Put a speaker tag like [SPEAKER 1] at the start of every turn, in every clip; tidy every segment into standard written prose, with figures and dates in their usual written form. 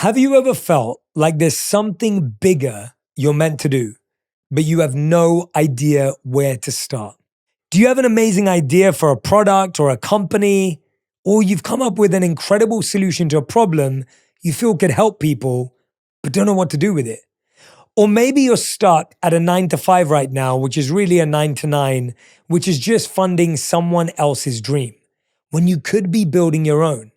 [SPEAKER 1] Have you ever felt like there's something bigger you're meant to do, but you have no idea where to start? Do you have an amazing idea for a product or a company, or you've come up with an incredible solution to a problem you feel could help people, but don't know what to do with it? Or maybe you're stuck at a 9 to 5 right now, which is really a 9 to 9, which is just funding someone else's dream, when you could be building your own.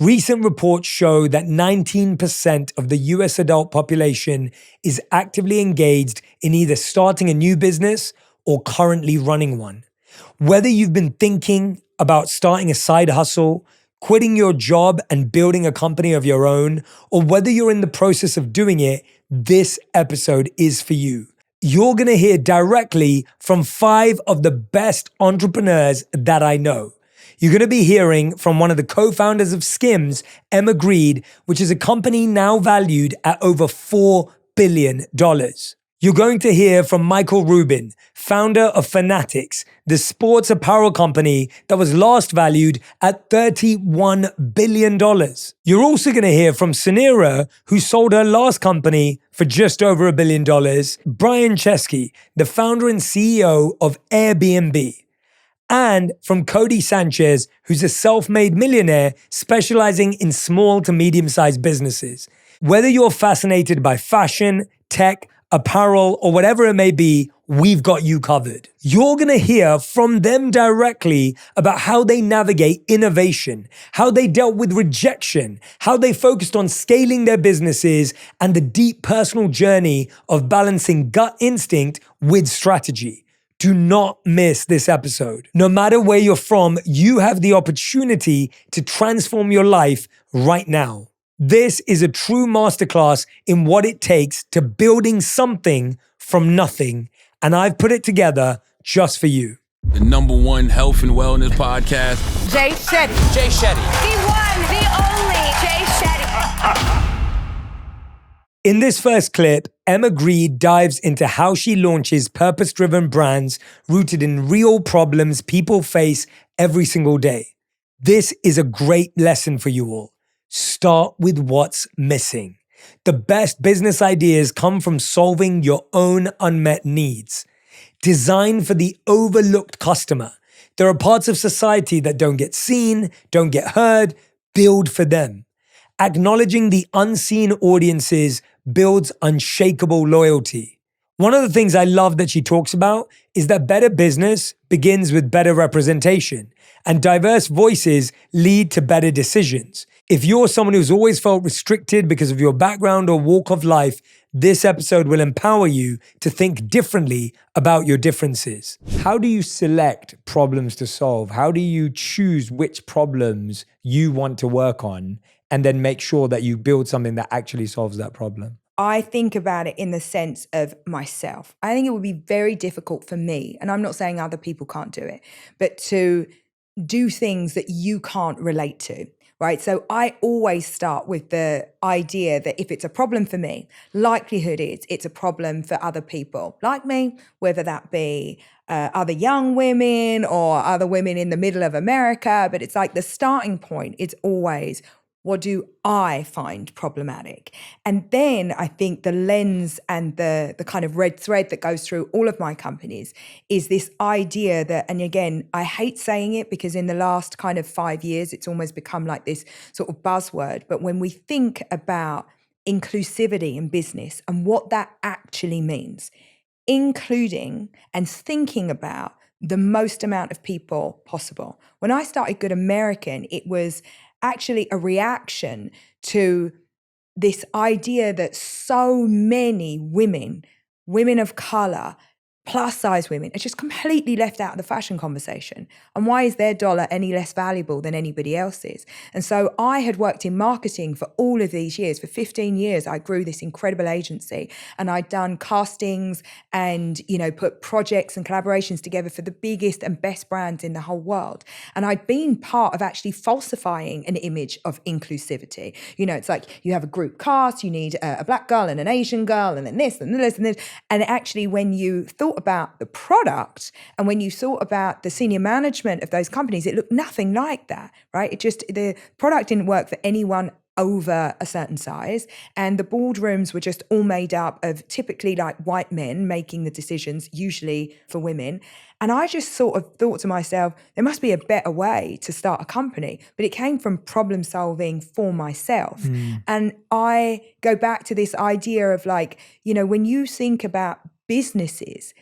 [SPEAKER 1] Recent reports show that 19% of the US adult population is actively engaged in either starting a new business or currently running one. Whether you've been thinking about starting a side hustle, quitting your job and building a company of your own, or whether you're in the process of doing it, this episode is for you. You're gonna hear directly from 5 of the best entrepreneurs that I know. You're going to be hearing from one of the co-founders of Skims, Emma Grede, which is a company now valued at over $4 billion. You're going to hear from Michael Rubin, founder of Fanatics, the sports apparel company that was last valued at $31 billion. You're also going to hear from Suneera, who sold her last company for just over $1 billion, Brian Chesky, the founder and CEO of Airbnb, and from Codie Sanchez, who's a self-made millionaire specializing in small to medium-sized businesses. Whether you're fascinated by fashion, tech, apparel, or whatever it may be, we've got you covered. You're gonna hear from them directly about how they navigate innovation, how they dealt with rejection, how they focused on scaling their businesses, and the deep personal journey of balancing gut instinct with strategy. Do not miss this episode. No matter where you're from, you have the opportunity to transform your life right now. This is a true masterclass in what it takes to building something from nothing, and I've put it together just for you.
[SPEAKER 2] The #1 health and wellness podcast.
[SPEAKER 3] Jay Shetty.
[SPEAKER 4] Jay Shetty.
[SPEAKER 3] The one, the only Jay Shetty.
[SPEAKER 1] In this first clip, Emma Grede dives into how she launches purpose-driven brands rooted in real problems people face every single day. This is a great lesson for you all. Start with what's missing. The best business ideas come from solving your own unmet needs. Design for the overlooked customer. There are parts of society that don't get seen, don't get heard. Build for them. Acknowledging the unseen audiences builds unshakable loyalty. One of the things I love that she talks about is that better business begins with better representation, and diverse voices lead to better decisions. If you're someone who's always felt restricted because of your background or walk of life, this episode will empower you to think differently about your differences. How do you select problems to solve? How do you choose which problems you want to work on and then make sure that you build something that actually solves that problem?
[SPEAKER 5] I think about it in the sense of myself. I think it would be very difficult for me, and I'm not saying other people can't do it, but to do things that you can't relate to, right? So I always start with the idea that if it's a problem for me, likelihood is it's a problem for other people like me, whether that be other young women or other women in the middle of America. But it's like the starting point is always, what do I find problematic? And then I think the lens and the kind of red thread that goes through all of my companies is this idea that, and again, I hate saying it because in the last kind of 5 years, it's almost become like this sort of buzzword. But when we think about inclusivity in business and what that actually means, including and thinking about the most amount of people possible. When I started Good American, it was actually a reaction to this idea that so many women of color, plus size women, are just completely left out of the fashion conversation. And why is their dollar any less valuable than anybody else's? And so I had worked in marketing for all of these years. For 15 years, I grew this incredible agency, and I'd done castings and, put projects and collaborations together for the biggest and best brands in the whole world. And I'd been part of actually falsifying an image of inclusivity. It's like you have a group cast, you need a black girl and an Asian girl, and then this and this and this. And actually, when you thought about the product and when you thought about the senior management of those companies, it looked nothing like that, right? The product didn't work for anyone over a certain size, and the boardrooms were just all made up of typically like white men making the decisions, usually for women. And I just sort of thought to myself, there must be a better way to start a company. But it came from problem solving for myself. And I go back to this idea of like, you know, when you think about businesses,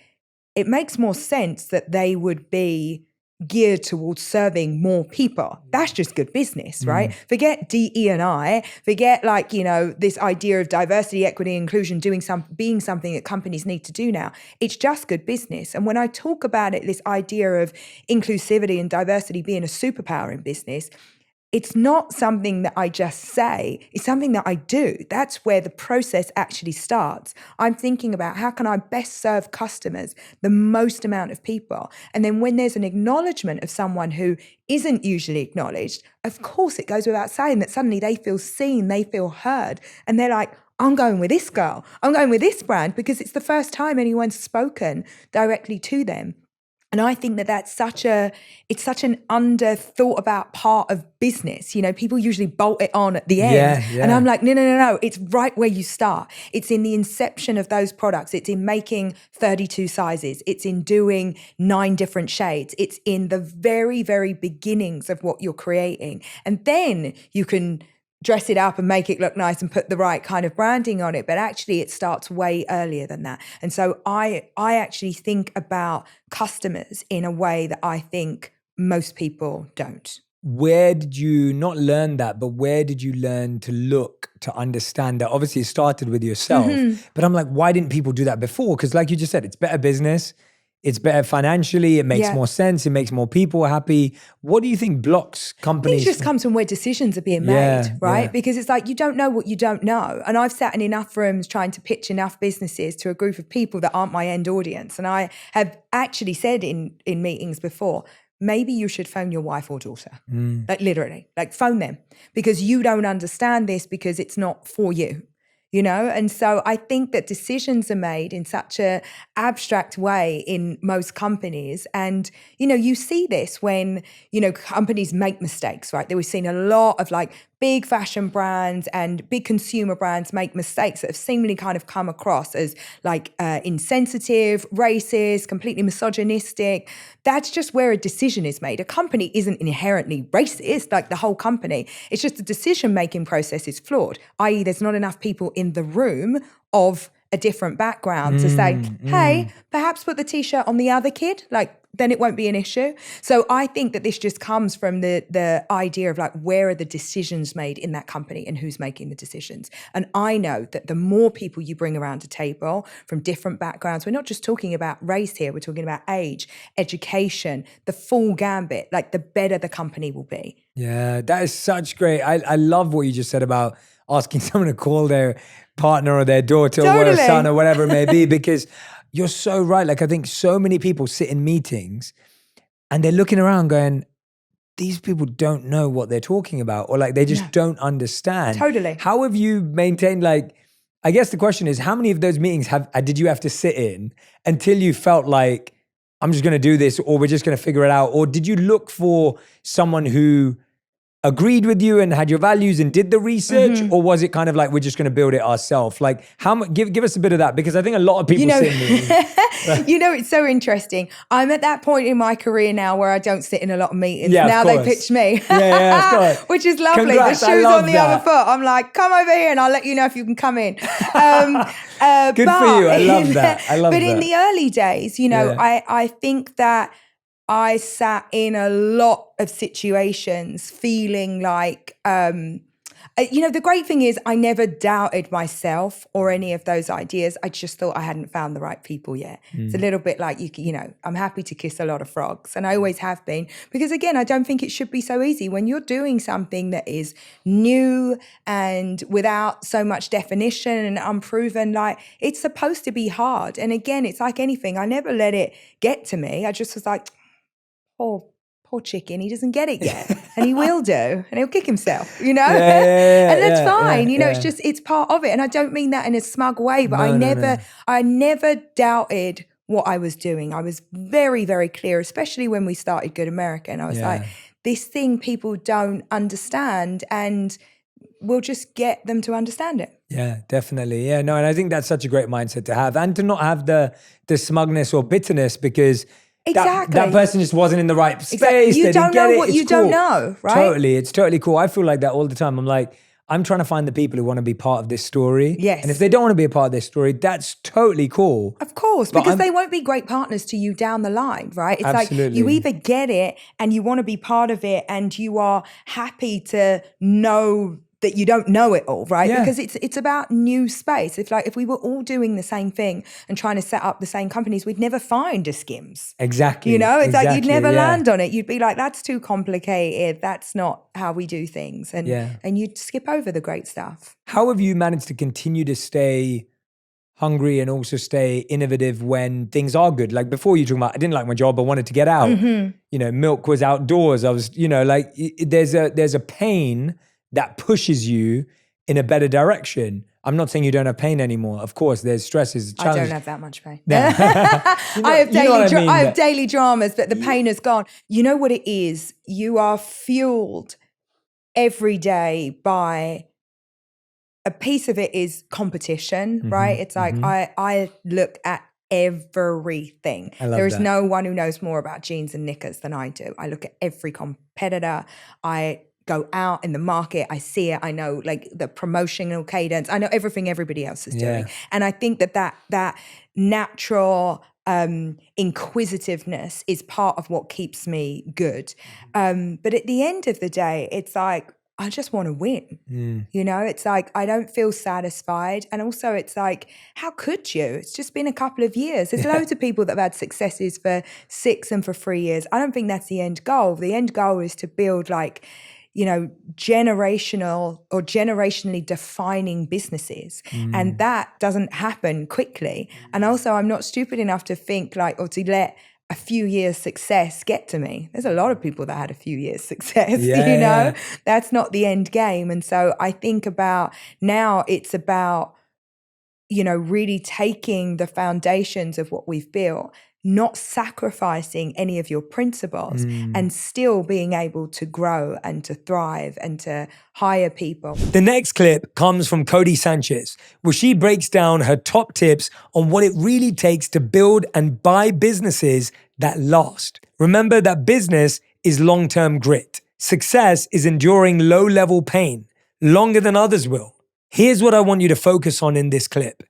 [SPEAKER 5] it makes more sense that they would be geared towards serving more people. That's just good business, right? Forget DE&I, forget like, you know, this idea of diversity, equity, inclusion, being something that companies need to do now. It's just good business. And when I talk about it, this idea of inclusivity and diversity being a superpower in business, it's not something that I just say, it's something that I do. That's where the process actually starts. I'm thinking about how can I best serve customers, the most amount of people. And then when there's an acknowledgement of someone who isn't usually acknowledged, of course it goes without saying that suddenly they feel seen, they feel heard, and they're like, I'm going with this girl, I'm going with this brand, because it's the first time anyone's spoken directly to them. And I think that it's such an under thought about part of business. You know, people usually bolt it on at the end.
[SPEAKER 1] Yeah.
[SPEAKER 5] And I'm like, no. It's right where you start. It's in the inception of those products. It's in making 32 sizes. It's in doing 9 different shades. It's in the very, very beginnings of what you're creating. And then you can dress it up and make it look nice and put the right kind of branding on it. But actually it starts way earlier than that. And so I actually think about customers in a way that I think most people don't.
[SPEAKER 1] Where did you not learn that, but where did you learn to look to understand that? Obviously it started with yourself, but I'm like, why didn't people do that before? Because like you just said, it's better business. It's better financially. It makes more sense. It makes more people happy. What do you think blocks companies?
[SPEAKER 5] It just comes from where decisions are being made, right? Because it's like you don't know what you don't know. And I've sat in enough rooms trying to pitch enough businesses to a group of people that aren't my end audience. And I have actually said in meetings before, maybe you should phone your wife or daughter. Like literally, like phone them, because you don't understand this because it's not for you. You know, and so I think that decisions are made in such a abstract way in most companies. And, you know, you see this when, you know, companies make mistakes, right? We've seen a lot of like big fashion brands and big consumer brands make mistakes that have seemingly kind of come across as like insensitive, racist, completely misogynistic. That's just where a decision is made. A company isn't inherently racist, like the whole company. It's just the decision-making process is flawed, i.e. there's not enough people in the room of a different background to say, hey, perhaps put the t-shirt on the other kid, like then it won't be an issue. So I think that this just comes from the idea of like, where are the decisions made in that company and who's making the decisions? And I know that the more people you bring around a table from different backgrounds, we're not just talking about race here, we're talking about age, education, the full gambit, like the better the company will be.
[SPEAKER 1] Yeah, that is such great. I love what you just said about asking someone to call their partner or their daughter or a son or whatever it may be, because you're so right. Like I think so many people sit in meetings and they're looking around going, these people don't know what they're talking about, or like they just don't understand.
[SPEAKER 5] Totally.
[SPEAKER 1] How have you maintained, like, I guess the question is, how many of those meetings did you have to sit in until you felt like, I'm just going to do this, or we're just going to figure it out? Or did you look for someone who agreed with you and had your values and did the research, or was it kind of like, we're just going to build it ourselves? Like, how much? Give us a bit of that, because I think a lot of people sit in meetings.
[SPEAKER 5] You know, it's so interesting. I'm at that point in my career now where I don't sit in a lot of meetings.
[SPEAKER 1] Yeah,
[SPEAKER 5] now they pitch me,
[SPEAKER 1] which
[SPEAKER 5] is lovely.
[SPEAKER 1] Congrats,
[SPEAKER 5] the shoe's on the other foot. I'm like, come over here and I'll let you know if you can come in.
[SPEAKER 1] Good for you. I love that.
[SPEAKER 5] But in the early days, you know, I think that I sat in a lot of situations feeling like, you know, the great thing is I never doubted myself or any of those ideas. I just thought I hadn't found the right people yet. It's a little bit like, you know, I'm happy to kiss a lot of frogs, and I always have been, because again, I don't think it should be so easy when you're doing something that is new and without so much definition and unproven. Like, it's supposed to be hard. And again, it's like anything. I never let it get to me. I just was like, poor chicken, he doesn't get it yet. And he will do. And he'll kick himself, you know? And that's fine. You know, it's just, it's part of it. And I don't mean that in a smug way, but I never doubted what I was doing. I was very, very clear, especially when we started Good American. I was like, this thing people don't understand. And we'll just get them to understand it.
[SPEAKER 1] Yeah, definitely. Yeah, no, and I think that's such a great mindset to have, and to not have the smugness or bitterness because that person just wasn't in the right space.
[SPEAKER 5] You
[SPEAKER 1] they
[SPEAKER 5] don't
[SPEAKER 1] didn't get
[SPEAKER 5] know
[SPEAKER 1] it.
[SPEAKER 5] what
[SPEAKER 1] It's
[SPEAKER 5] you
[SPEAKER 1] cool.
[SPEAKER 5] don't know, right?
[SPEAKER 1] Totally. It's totally cool. I feel like that all the time. I'm like, I'm trying to find the people who want to be part of this story.
[SPEAKER 5] Yes.
[SPEAKER 1] And if they don't want to be a part of this story, that's totally cool.
[SPEAKER 5] Of course,
[SPEAKER 1] But
[SPEAKER 5] because they won't be great partners to you down the line, right? It's
[SPEAKER 1] Absolutely.
[SPEAKER 5] like you either get it and you want to be part of it and you are happy to know that you don't know it all, right?
[SPEAKER 1] Yeah.
[SPEAKER 5] Because it's about new space. If we were all doing the same thing and trying to set up the same companies, we'd never find a Skims.
[SPEAKER 1] Exactly.
[SPEAKER 5] You know, it's like you'd never
[SPEAKER 1] yeah.
[SPEAKER 5] land on it. You'd be like, that's too complicated. That's not how we do things. And you'd skip over the great stuff.
[SPEAKER 1] How have you managed to continue to stay hungry and also stay innovative when things are good? Like before, you talking about, I didn't like my job, I wanted to get out.
[SPEAKER 5] Mm-hmm.
[SPEAKER 1] You know, milk was outdoors. I was, you know, like there's a pain that pushes you in a better direction. I'm not saying you don't have pain anymore. Of course, there's stresses, challenges.
[SPEAKER 5] I don't have that much pain.
[SPEAKER 1] No.
[SPEAKER 5] I have daily dramas, but the pain is gone. You know what it is? You are fueled every day by a piece of it is competition, right? It's like I look at everything. There is no one who knows more about jeans and knickers than I do. I look at every competitor. I go out in the market, I see it, I know like the promotional cadence, I know everything everybody else is doing. And I think that natural inquisitiveness is part of what keeps me good. But at the end of the day, it's like, I just want to win. You know, it's like, I don't feel satisfied. And also it's like, how could you? It's just been a couple of years. There's loads of people that have had successes for 6 and for 3 years. I don't think that's the end goal. The end goal is to build like, you know, generational or generationally defining businesses. And that doesn't happen quickly. And also I'm not stupid enough to think like, or to let a few years success get to me. There's a lot of people that had a few years success, you know, that's not the end game. And so I think about now it's about, you know, really taking the foundations of what we've built, not sacrificing any of your principles and still being able to grow and to thrive and to hire people.
[SPEAKER 1] The next clip comes from Codie Sanchez, where she breaks down her top tips on what it really takes to build and buy businesses that last. Remember that business is long-term grit. Success is enduring low-level pain longer than others will. Here's what I want you to focus on in this clip.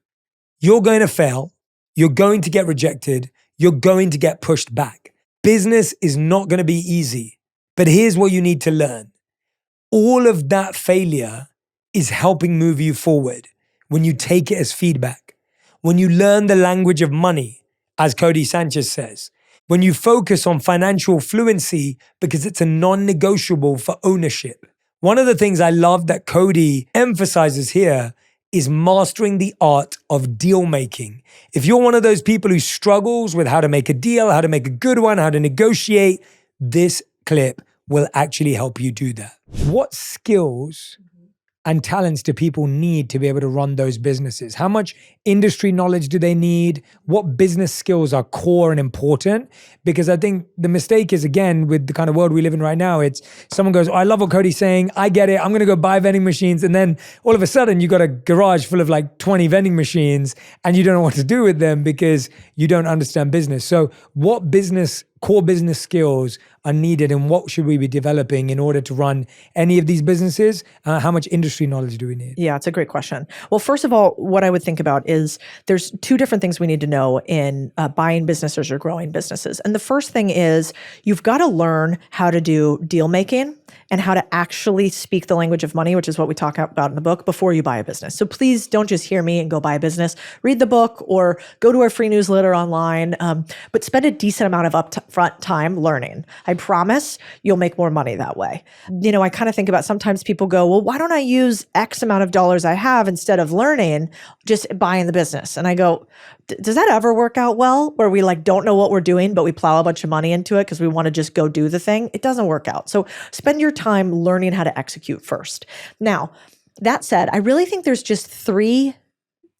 [SPEAKER 1] You're going to fail. You're going to get rejected. You're going to get pushed back. Business is not going to be easy. But here's what you need to learn. All of that failure is helping move you forward when you take it as feedback. When you learn the language of money, as Codie Sanchez says. When you focus on financial fluency because it's a non-negotiable for ownership. One of the things I love that Codie emphasizes here is mastering the art of deal making. If you're one of those people who struggles with how to make a deal, how to make a good one, how to negotiate, this clip will actually help you do that. What skills and talents do people need to be able to run those businesses? How much industry knowledge do they need? What business skills are core and important? Because I think the mistake is, again, with the kind of world we live in right now, it's someone goes, oh, I love what Codie's saying. I get it. I'm going to go buy vending machines. And then all of a sudden you got a garage full of like 20 vending machines and you don't know what to do with them because you don't understand business. So what core business skills are needed and what should we be developing in order to run any of these businesses? How much industry knowledge do we need?
[SPEAKER 4] Yeah, it's a great question. Well, first of all, what I would think about is there's 2 different things we need to know in buying businesses or growing businesses. And the first thing is you've got to learn how to do deal making and how to actually speak the language of money, which is what we talk about in the book, before you buy a business. So please don't just hear me and go buy a business. Read the book or go to our free newsletter online, but spend a decent amount of upfront time learning. I promise you'll make more money that way. You know, I kind of think about sometimes people go, well, why don't I use X amount of dollars I have instead of learning, just buying the business? And I go, does that ever work out well where we like don't know what we're doing, but we plow a bunch of money into it because we want to just go do the thing? It doesn't work out. So spend your time learning how to execute first. Now, that said, I really think there's just 3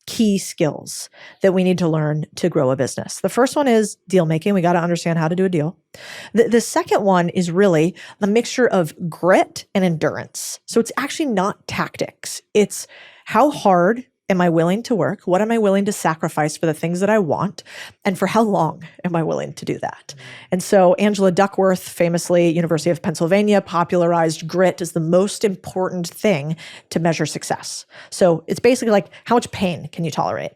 [SPEAKER 4] key skills that we need to learn to grow a business. The first one is deal making. We got to understand how to do a deal. The second one is really the mixture of grit and endurance. So it's actually not tactics. It's how hard am I willing to work? What am I willing to sacrifice for the things that I want? And for how long am I willing to do that? And so Angela Duckworth, famously, University of Pennsylvania, popularized grit as the most important thing to measure success. So it's basically like, how much pain can you tolerate?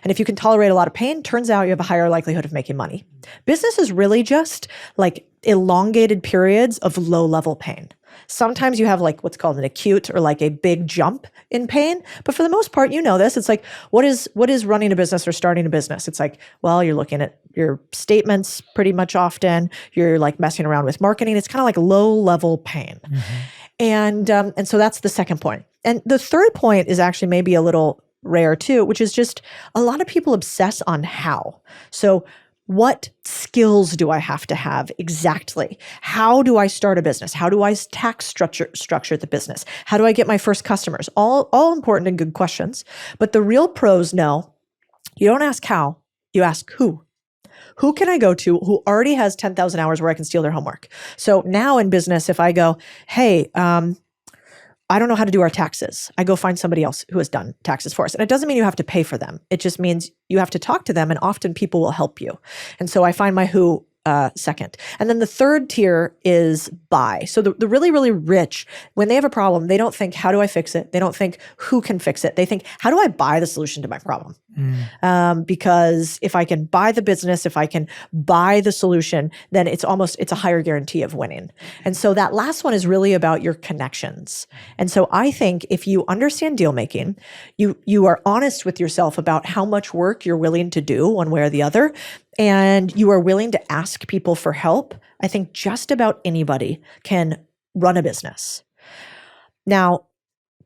[SPEAKER 4] And if you can tolerate a lot of pain, turns out you have a higher likelihood of making money. Business is really just like elongated periods of low-level pain. Sometimes you have like what's called an acute or like a big jump in pain. But for the most part, you know this. It's like, what is running a business or starting a business? It's like, well, you're looking at your statements pretty much often. You're like messing around with marketing. It's kind of like low-level pain. Mm-hmm. And so that's the second point. And the third point is actually maybe a little rare too, which is just a lot of people obsess on how. So what skills do I have to have exactly? How do I start a business? How do I tax structure the business? How do I get my first customers? All important and good questions. But the real pros know you don't ask how, you ask who. Who can I go to who already has 10,000 hours where I can steal their homework? So now in business, if I go, hey, I don't know how to do our taxes, I go find somebody else who has done taxes for us. And it doesn't mean you have to pay for them. It just means you have to talk to them, and often people will help you. And so I find my who second. And then the third tier is buy. So the really, really rich, when they have a problem, they don't think, how do I fix it? They don't think, who can fix it? They think, how do I buy the solution to my problem? Because if I can buy the business, if I can buy the solution, then it's a higher guarantee of winning. And so that last one is really about your connections. And so I think if you understand deal making, you are honest with yourself about how much work you're willing to do one way or the other, and you are willing to ask people for help, I think just about anybody can run a business. Now,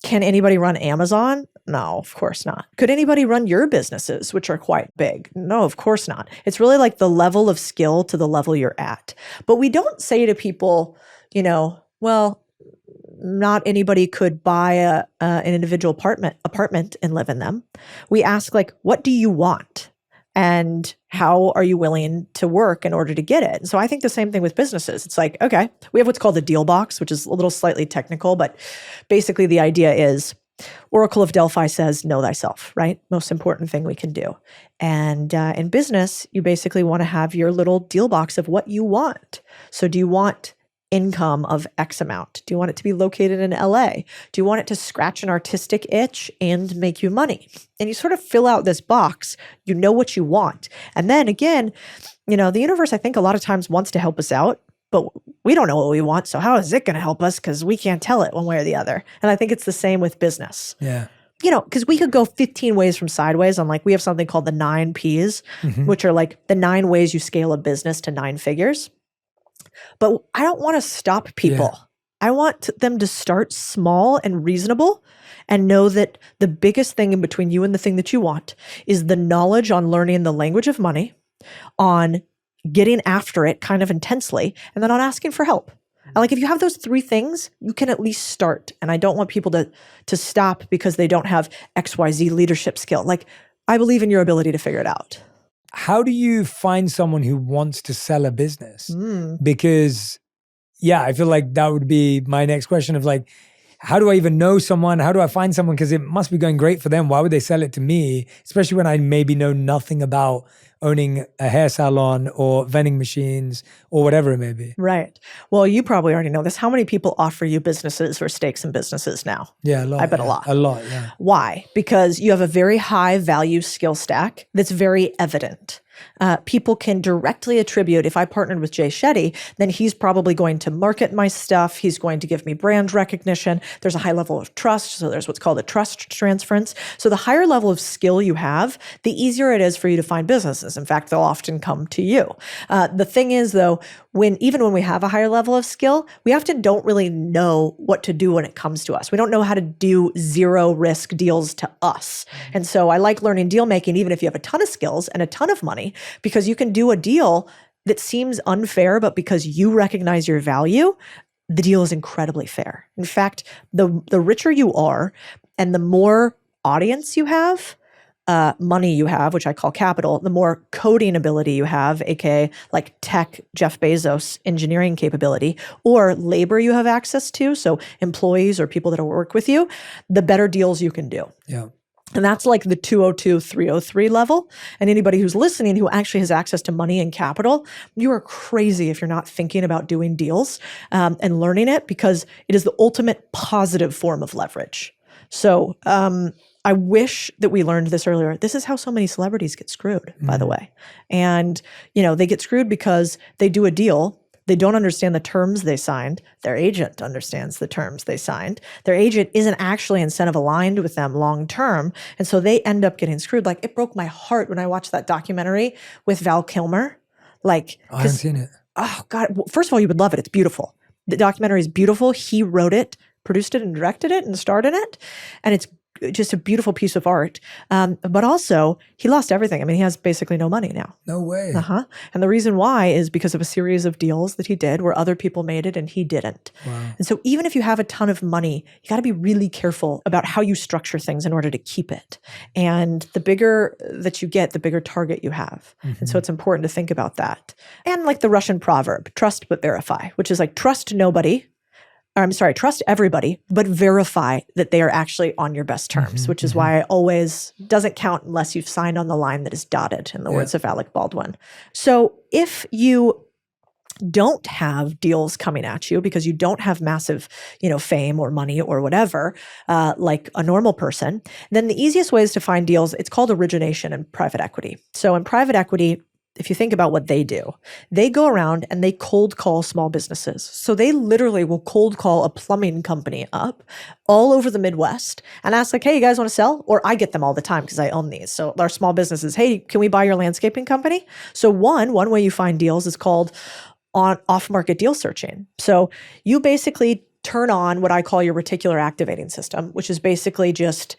[SPEAKER 4] can anybody run Amazon? No, of course not. Could anybody run your businesses, which are quite big? No, of course not. It's really like the level of skill to the level you're at. But we don't say to people, well, not anybody could buy an individual apartment and live in them. We ask like, what do you want? And how are you willing to work in order to get it? And so I think the same thing with businesses. It's like, okay, we have what's called the deal box, which is a little slightly technical, but basically the idea is Oracle of Delphi says, know thyself, right? Most important thing we can do. And in business, you basically want to have your little deal box of what you want. So do you want income of X amount? Do you want it to be located in LA? Do you want it to scratch an artistic itch and make you money? And you sort of fill out this box, you know what you want. And then again, the universe, I think a lot of times wants to help us out, but we don't know what we want. So how is it going to help us? Because we can't tell it one way or the other. And I think it's the same with business.
[SPEAKER 1] Yeah.
[SPEAKER 4] Because we could go 15 ways from sideways on we have something called the 9 Ps, which are like the 9 ways you scale a business to 9 figures. But I don't want to stop people. Yeah. I want them to start small and reasonable and know that the biggest thing in between you and the thing that you want is the knowledge on learning the language of money, on getting after it kind of intensely, and then on asking for help. Like if you have those 3 things, you can at least start. And I don't want people to stop because they don't have XYZ leadership skill. Like I believe in your ability to figure it out.
[SPEAKER 1] How do you find someone who wants to sell a business? Because, I feel like that would be my next question of like, how do I even know someone? How do I find someone? Because it must be going great for them. Why would they sell it to me? Especially when I maybe know nothing about owning a hair salon or vending machines or whatever it may be.
[SPEAKER 4] Right. Well, you probably already know this. How many people offer you businesses or stakes in businesses now?
[SPEAKER 1] Yeah, a lot.
[SPEAKER 4] I bet a lot.
[SPEAKER 1] A lot, yeah.
[SPEAKER 4] Why? Because you have a very high value skill stack that's very evident. People can directly attribute, if I partnered with Jay Shetty, then he's probably going to market my stuff. He's going to give me brand recognition. There's a high level of trust. So there's what's called a trust transference. So the higher level of skill you have, the easier it is for you to find businesses. In fact, they'll often come to you. The thing is though, even when we have a higher level of skill, we often don't really know what to do when it comes to us. We don't know how to do zero risk deals to us. And so I like learning deal making, even if you have a ton of skills and a ton of money, because you can do a deal that seems unfair, but because you recognize your value, the deal is incredibly fair. In fact, the richer you are and the more audience you have, money you have, which I call capital, the more coding ability you have, aka like tech, Jeff Bezos engineering capability, or labor you have access to, so employees or people that will work with you, the better deals you can do.
[SPEAKER 1] Yeah.
[SPEAKER 4] And that's like the 202, 303 level. And anybody who's listening who actually has access to money and capital, you are crazy if you're not thinking about doing deals and learning it, because it is the ultimate positive form of leverage. So I wish that we learned this earlier. This is how so many celebrities get screwed, by the way. And, they get screwed because they do a deal. They don't understand the terms they signed. Their agent understands the terms they signed. Their agent isn't actually incentive aligned with them long term. And so they end up getting screwed. Like, it broke my heart when I watched that documentary with Val Kilmer. Like,
[SPEAKER 1] I haven't seen it.
[SPEAKER 4] Oh, God. First of all, you would love it. It's beautiful. The documentary is beautiful. He wrote it, produced it, and directed it and starred in it. And it's just a beautiful piece of art. But also, he lost everything. I mean, he has basically no money now.
[SPEAKER 1] No way.
[SPEAKER 4] And the reason why is because of a series of deals that he did where other people made it and he didn't.
[SPEAKER 1] Wow.
[SPEAKER 4] And so even if you have a ton of money, you got to be really careful about how you structure things in order to keep it. And the bigger that you get, the bigger target you have. And so it's important to think about that. And like the Russian proverb, trust but verify, which is like trust everybody, but verify that they are actually on your best terms, which is why I always doesn't count unless you've signed on the line that is dotted, in the words of Alec Baldwin. So if you don't have deals coming at you because you don't have massive, fame or money or whatever, like a normal person, then the easiest way is to find deals. It's called origination in private equity. So in private equity, if you think about what they do, they go around and they cold call small businesses. So they literally will cold call a plumbing company up all over the Midwest and ask like, hey, you guys want to sell? Or I get them all the time because I own these. So our small businesses, hey, can we buy your landscaping company? So one way you find deals is called off-market deal searching. So you basically turn on what I call your reticular activating system, which is basically just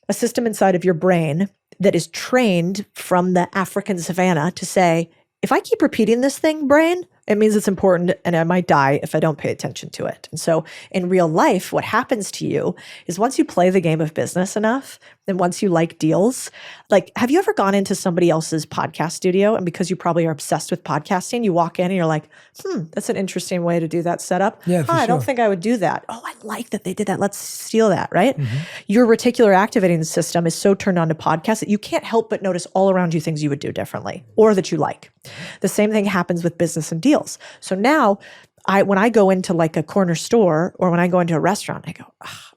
[SPEAKER 4] a system inside of your brain that is trained from the African savannah to say, if I keep repeating this thing, brain, it means it's important and I might die if I don't pay attention to it. And so in real life, what happens to you is once you play the game of business enough, and once you like deals, like, have you ever gone into somebody else's podcast studio and because you probably are obsessed with podcasting, you walk in and you're like, that's an interesting way to do that setup.
[SPEAKER 1] Yeah,
[SPEAKER 4] I don't think I would do that. Oh, I like that they did that. Let's steal that, right? Your reticular activating system is so turned on to podcasts that you can't help but notice all around you things you would do differently or that you like. The same thing happens with business and deals. So now when I go into like a corner store or when I go into a restaurant, I go,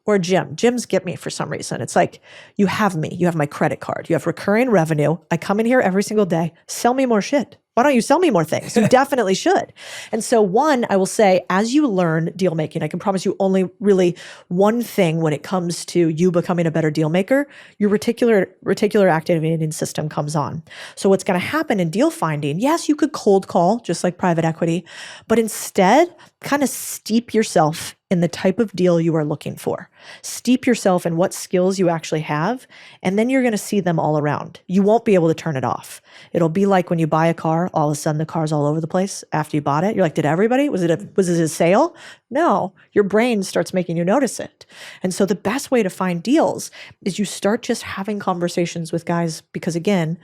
[SPEAKER 4] or a gym. Gyms get me for some reason. It's like, you have me. You have my credit card. You have recurring revenue. I come in here every single day. Sell me more shit. Why don't you sell me more things? You definitely should. And so one, I will say, as you learn deal making, I can promise you only really one thing when it comes to you becoming a better deal maker, your reticular activating system comes on. So what's going to happen in deal finding, yes, you could cold call just like private equity, but instead kind of steep yourself in the type of deal you are looking for. Steep yourself in what skills you actually have, and then you're going to see them all around. You won't be able to turn it off. It'll be like when you buy a car, all of a sudden the car's all over the place after you bought it. You're like, did everybody? Was it a sale? No, your brain starts making you notice it. And so the best way to find deals is you start just having conversations with guys, because again,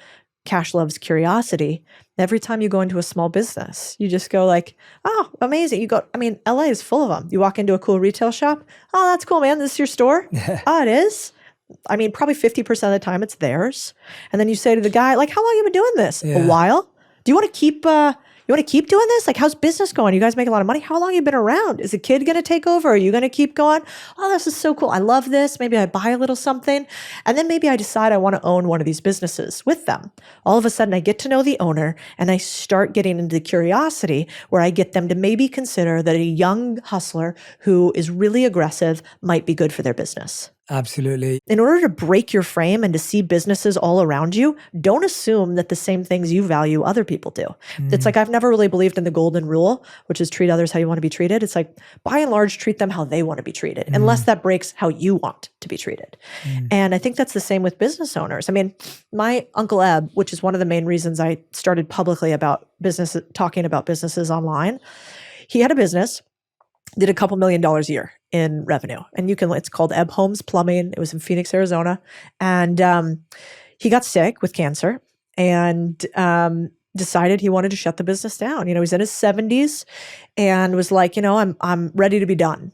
[SPEAKER 4] cash loves curiosity. Every time you go into a small business, you just go like, oh, amazing. LA is full of them. You walk into a cool retail shop. Oh, that's cool, man. This is your store? Oh, it is? Probably 50% of the time it's theirs. And then you say to the guy, like, how long have you been doing this?
[SPEAKER 1] Yeah.
[SPEAKER 4] A while? Do you want to keep doing this? Like, how's business going? You guys make a lot of money. How long have you been around? Is the kid going to take over? Are you going to keep going? Oh, this is so cool. I love this. Maybe I buy a little something. And then maybe I decide I want to own one of these businesses with them. All of a sudden I get to know the owner and I start getting into the curiosity where I get them to maybe consider that a young hustler who is really aggressive might be good for their business.
[SPEAKER 1] Absolutely.
[SPEAKER 4] In order to break your frame and to see businesses all around you, don't assume that the same things you value other people do. It's like, I've never really believed in the golden rule, which is treat others how you want to be treated. It's like, by and large, treat them how they want to be treated, unless that breaks how you want to be treated. And I think that's the same with business owners. My Uncle Eb, which is one of the main reasons I started publicly about business, talking about businesses online, he had a business, did a couple $1 million a year in revenue. And it's called Ebb Homes Plumbing. It was in Phoenix, Arizona. And he got sick with cancer and decided he wanted to shut the business down. He's in his 70s and was like, I'm ready to be done.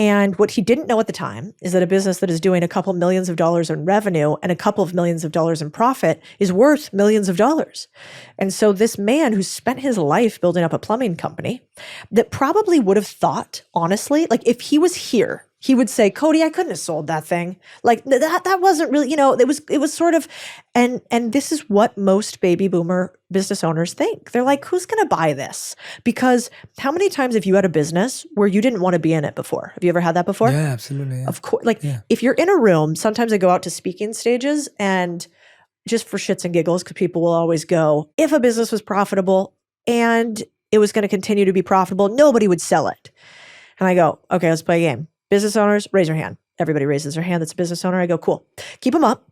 [SPEAKER 4] And what he didn't know at the time is that a business that is doing a couple millions of dollars in revenue and a couple of millions of dollars in profit is worth millions of dollars. And so this man who spent his life building up a plumbing company that probably would have thought, honestly, like if he was here, he would say, Codie, I couldn't have sold that thing. Like that wasn't really, it was sort of, and this is what most baby boomer business owners think. They're like, who's going to buy this? Because how many times have you had a business where you didn't want to be in it before? Have you ever had that before?
[SPEAKER 1] Yeah, absolutely. Yeah.
[SPEAKER 4] Of course. If you're in a room, sometimes I go out to speaking stages and just for shits and giggles, because people will always go, if a business was profitable and it was going to continue to be profitable, nobody would sell it. And I go, okay, let's play a game. Business owners, raise your hand. Everybody raises their hand that's a business owner. I go, cool. Keep them up.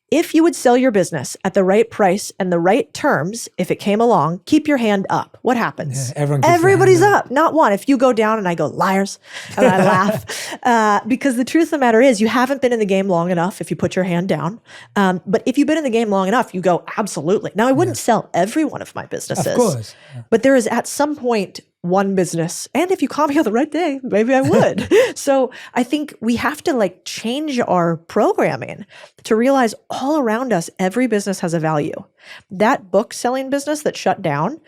[SPEAKER 4] If you would sell your business at the right price and the right terms, if it came along, keep your hand up. What happens?
[SPEAKER 1] Yeah,
[SPEAKER 4] everybody's up. Not one. If you go down and I go, liars, and I laugh. Because the truth of the matter is you haven't been in the game long enough if you put your hand down. But if you've been in the game long enough, you go, absolutely. Now, I wouldn't sell every one of my businesses.
[SPEAKER 1] Of course. Yeah.
[SPEAKER 4] But there is at some point one business. And if you call me on the right day, maybe I would. So I think we have to change our programming to realize all around us, every business has a value. That book selling business that shut down,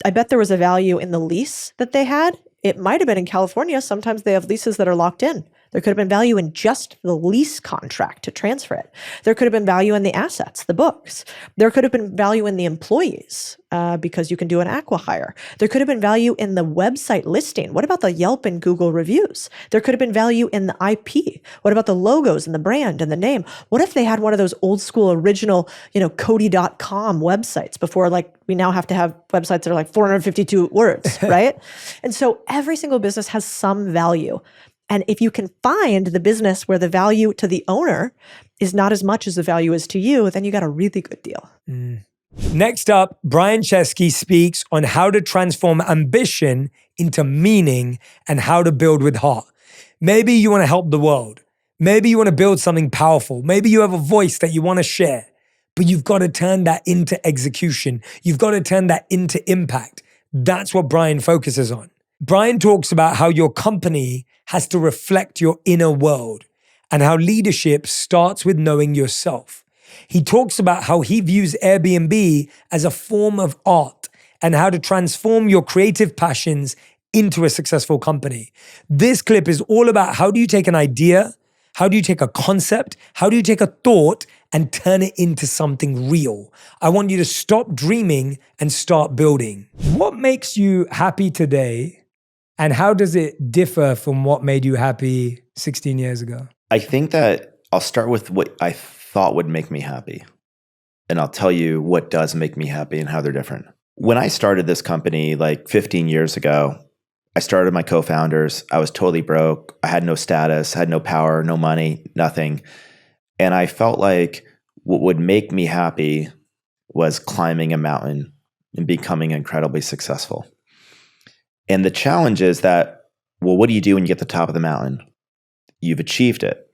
[SPEAKER 4] I bet there was a value in the lease that they had. It might have been in California. Sometimes they have leases that are locked in. There could have been value in just the lease contract to transfer it. There could have been value in the assets, the books. There could have been value in the employees because you can do an acqui-hire. There could have been value in the website listing. What about the Yelp and Google reviews? There could have been value in the IP. What about the logos and the brand and the name? What if they had one of those old school original, Codie.com websites before we now have to have websites that are 452 words, right? And so every single business has some value. And if you can find the business where the value to the owner is not as much as the value is to you, then you got a really good deal.
[SPEAKER 1] Next up, Brian Chesky speaks on how to transform ambition into meaning and how to build with heart. Maybe you want to help the world. Maybe you want to build something powerful. Maybe you have a voice that you want to share, but you've got to turn that into execution. You've got to turn that into impact. That's what Brian focuses on. Brian talks about how your company has to reflect your inner world and how leadership starts with knowing yourself. He talks about how he views Airbnb as a form of art and how to transform your creative passions into a successful company. This clip is all about how do you take an idea, how do you take a concept, how do you take a thought and turn it into something real. I want you to stop dreaming and start building. What makes you happy today? And how does it differ from what made you happy 16 years ago?
[SPEAKER 6] I think that I'll start with what I thought would make me happy. And I'll tell you what does make me happy and how they're different. When I started this company 15 years ago, I started my co-founders. I was totally broke. I had no status, had no power, no money, nothing. And I felt like what would make me happy was climbing a mountain and becoming incredibly successful. And the challenge is that, what do you do when you get to the top of the mountain? You've achieved it.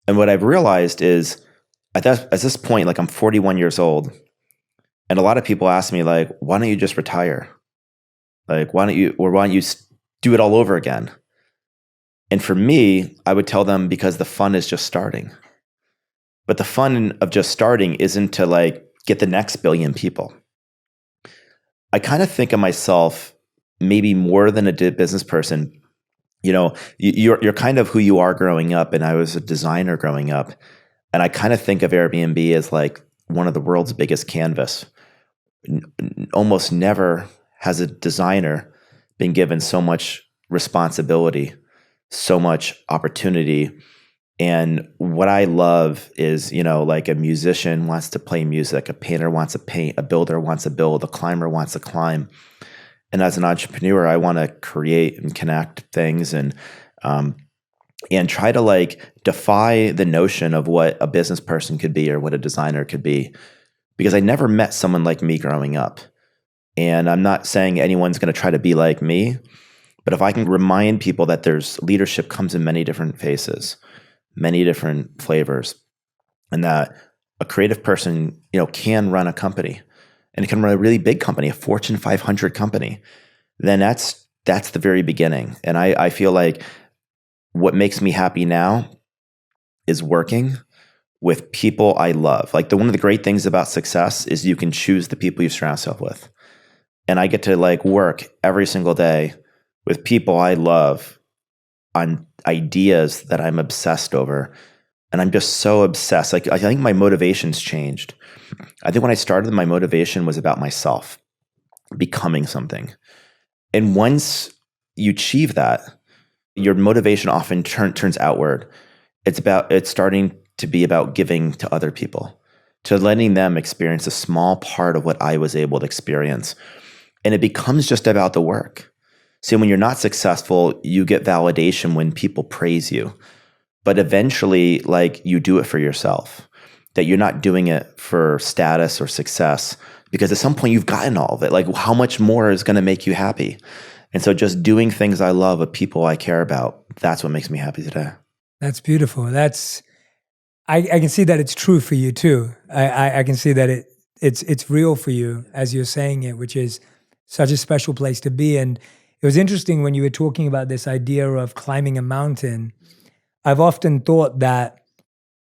[SPEAKER 6] And what I've realized is, at this point, I'm 41 years old, and a lot of people ask me, why don't you just retire? Why don't you do it all over again? And for me, I would tell them because the fun is just starting. But the fun of just starting isn't to get the next billion people. I kind of think of myself maybe more than a business person. You're kind of who you are growing up, and I was a designer growing up. And I kind of think of Airbnb as one of the world's biggest canvas. Almost never has a designer been given so much responsibility, so much opportunity. And what I love is, a musician wants to play music, a painter wants to paint, a builder wants to build, a climber wants to climb. And as an entrepreneur, I want to create and connect things and try to defy the notion of what a business person could be or what a designer could be, because I never met someone like me growing up. And I'm not saying anyone's going to try to be like me, but if I can remind people that there's leadership comes in many different faces, many different flavors, and that a creative person, can run a company, and it can run a really big company, a Fortune 500 company, then that's the very beginning. And I feel like what makes me happy now is working with people I love. Like one of the great things about success is you can choose the people you surround yourself with. And I get to work every single day with people I love on ideas that I'm obsessed over. And I'm just so obsessed. I think my motivation's changed. I think when I started, my motivation was about myself, becoming something. And once you achieve that, your motivation often turns outward. It's starting to be about giving to other people, to letting them experience a small part of what I was able to experience. And it becomes just about the work. See, when you're not successful, you get validation when people praise you. But eventually, you do it for yourself, that you're not doing it for status or success, because at some point you've gotten all of it. How much more is going to make you happy? And so just doing things I love with people I care about, that's what makes me happy today.
[SPEAKER 1] That's beautiful. I can see that it's true for you too. I can see that it's real for you as you're saying it, which is such a special place to be. And it was interesting when you were talking about this idea of climbing a mountain. I've often thought that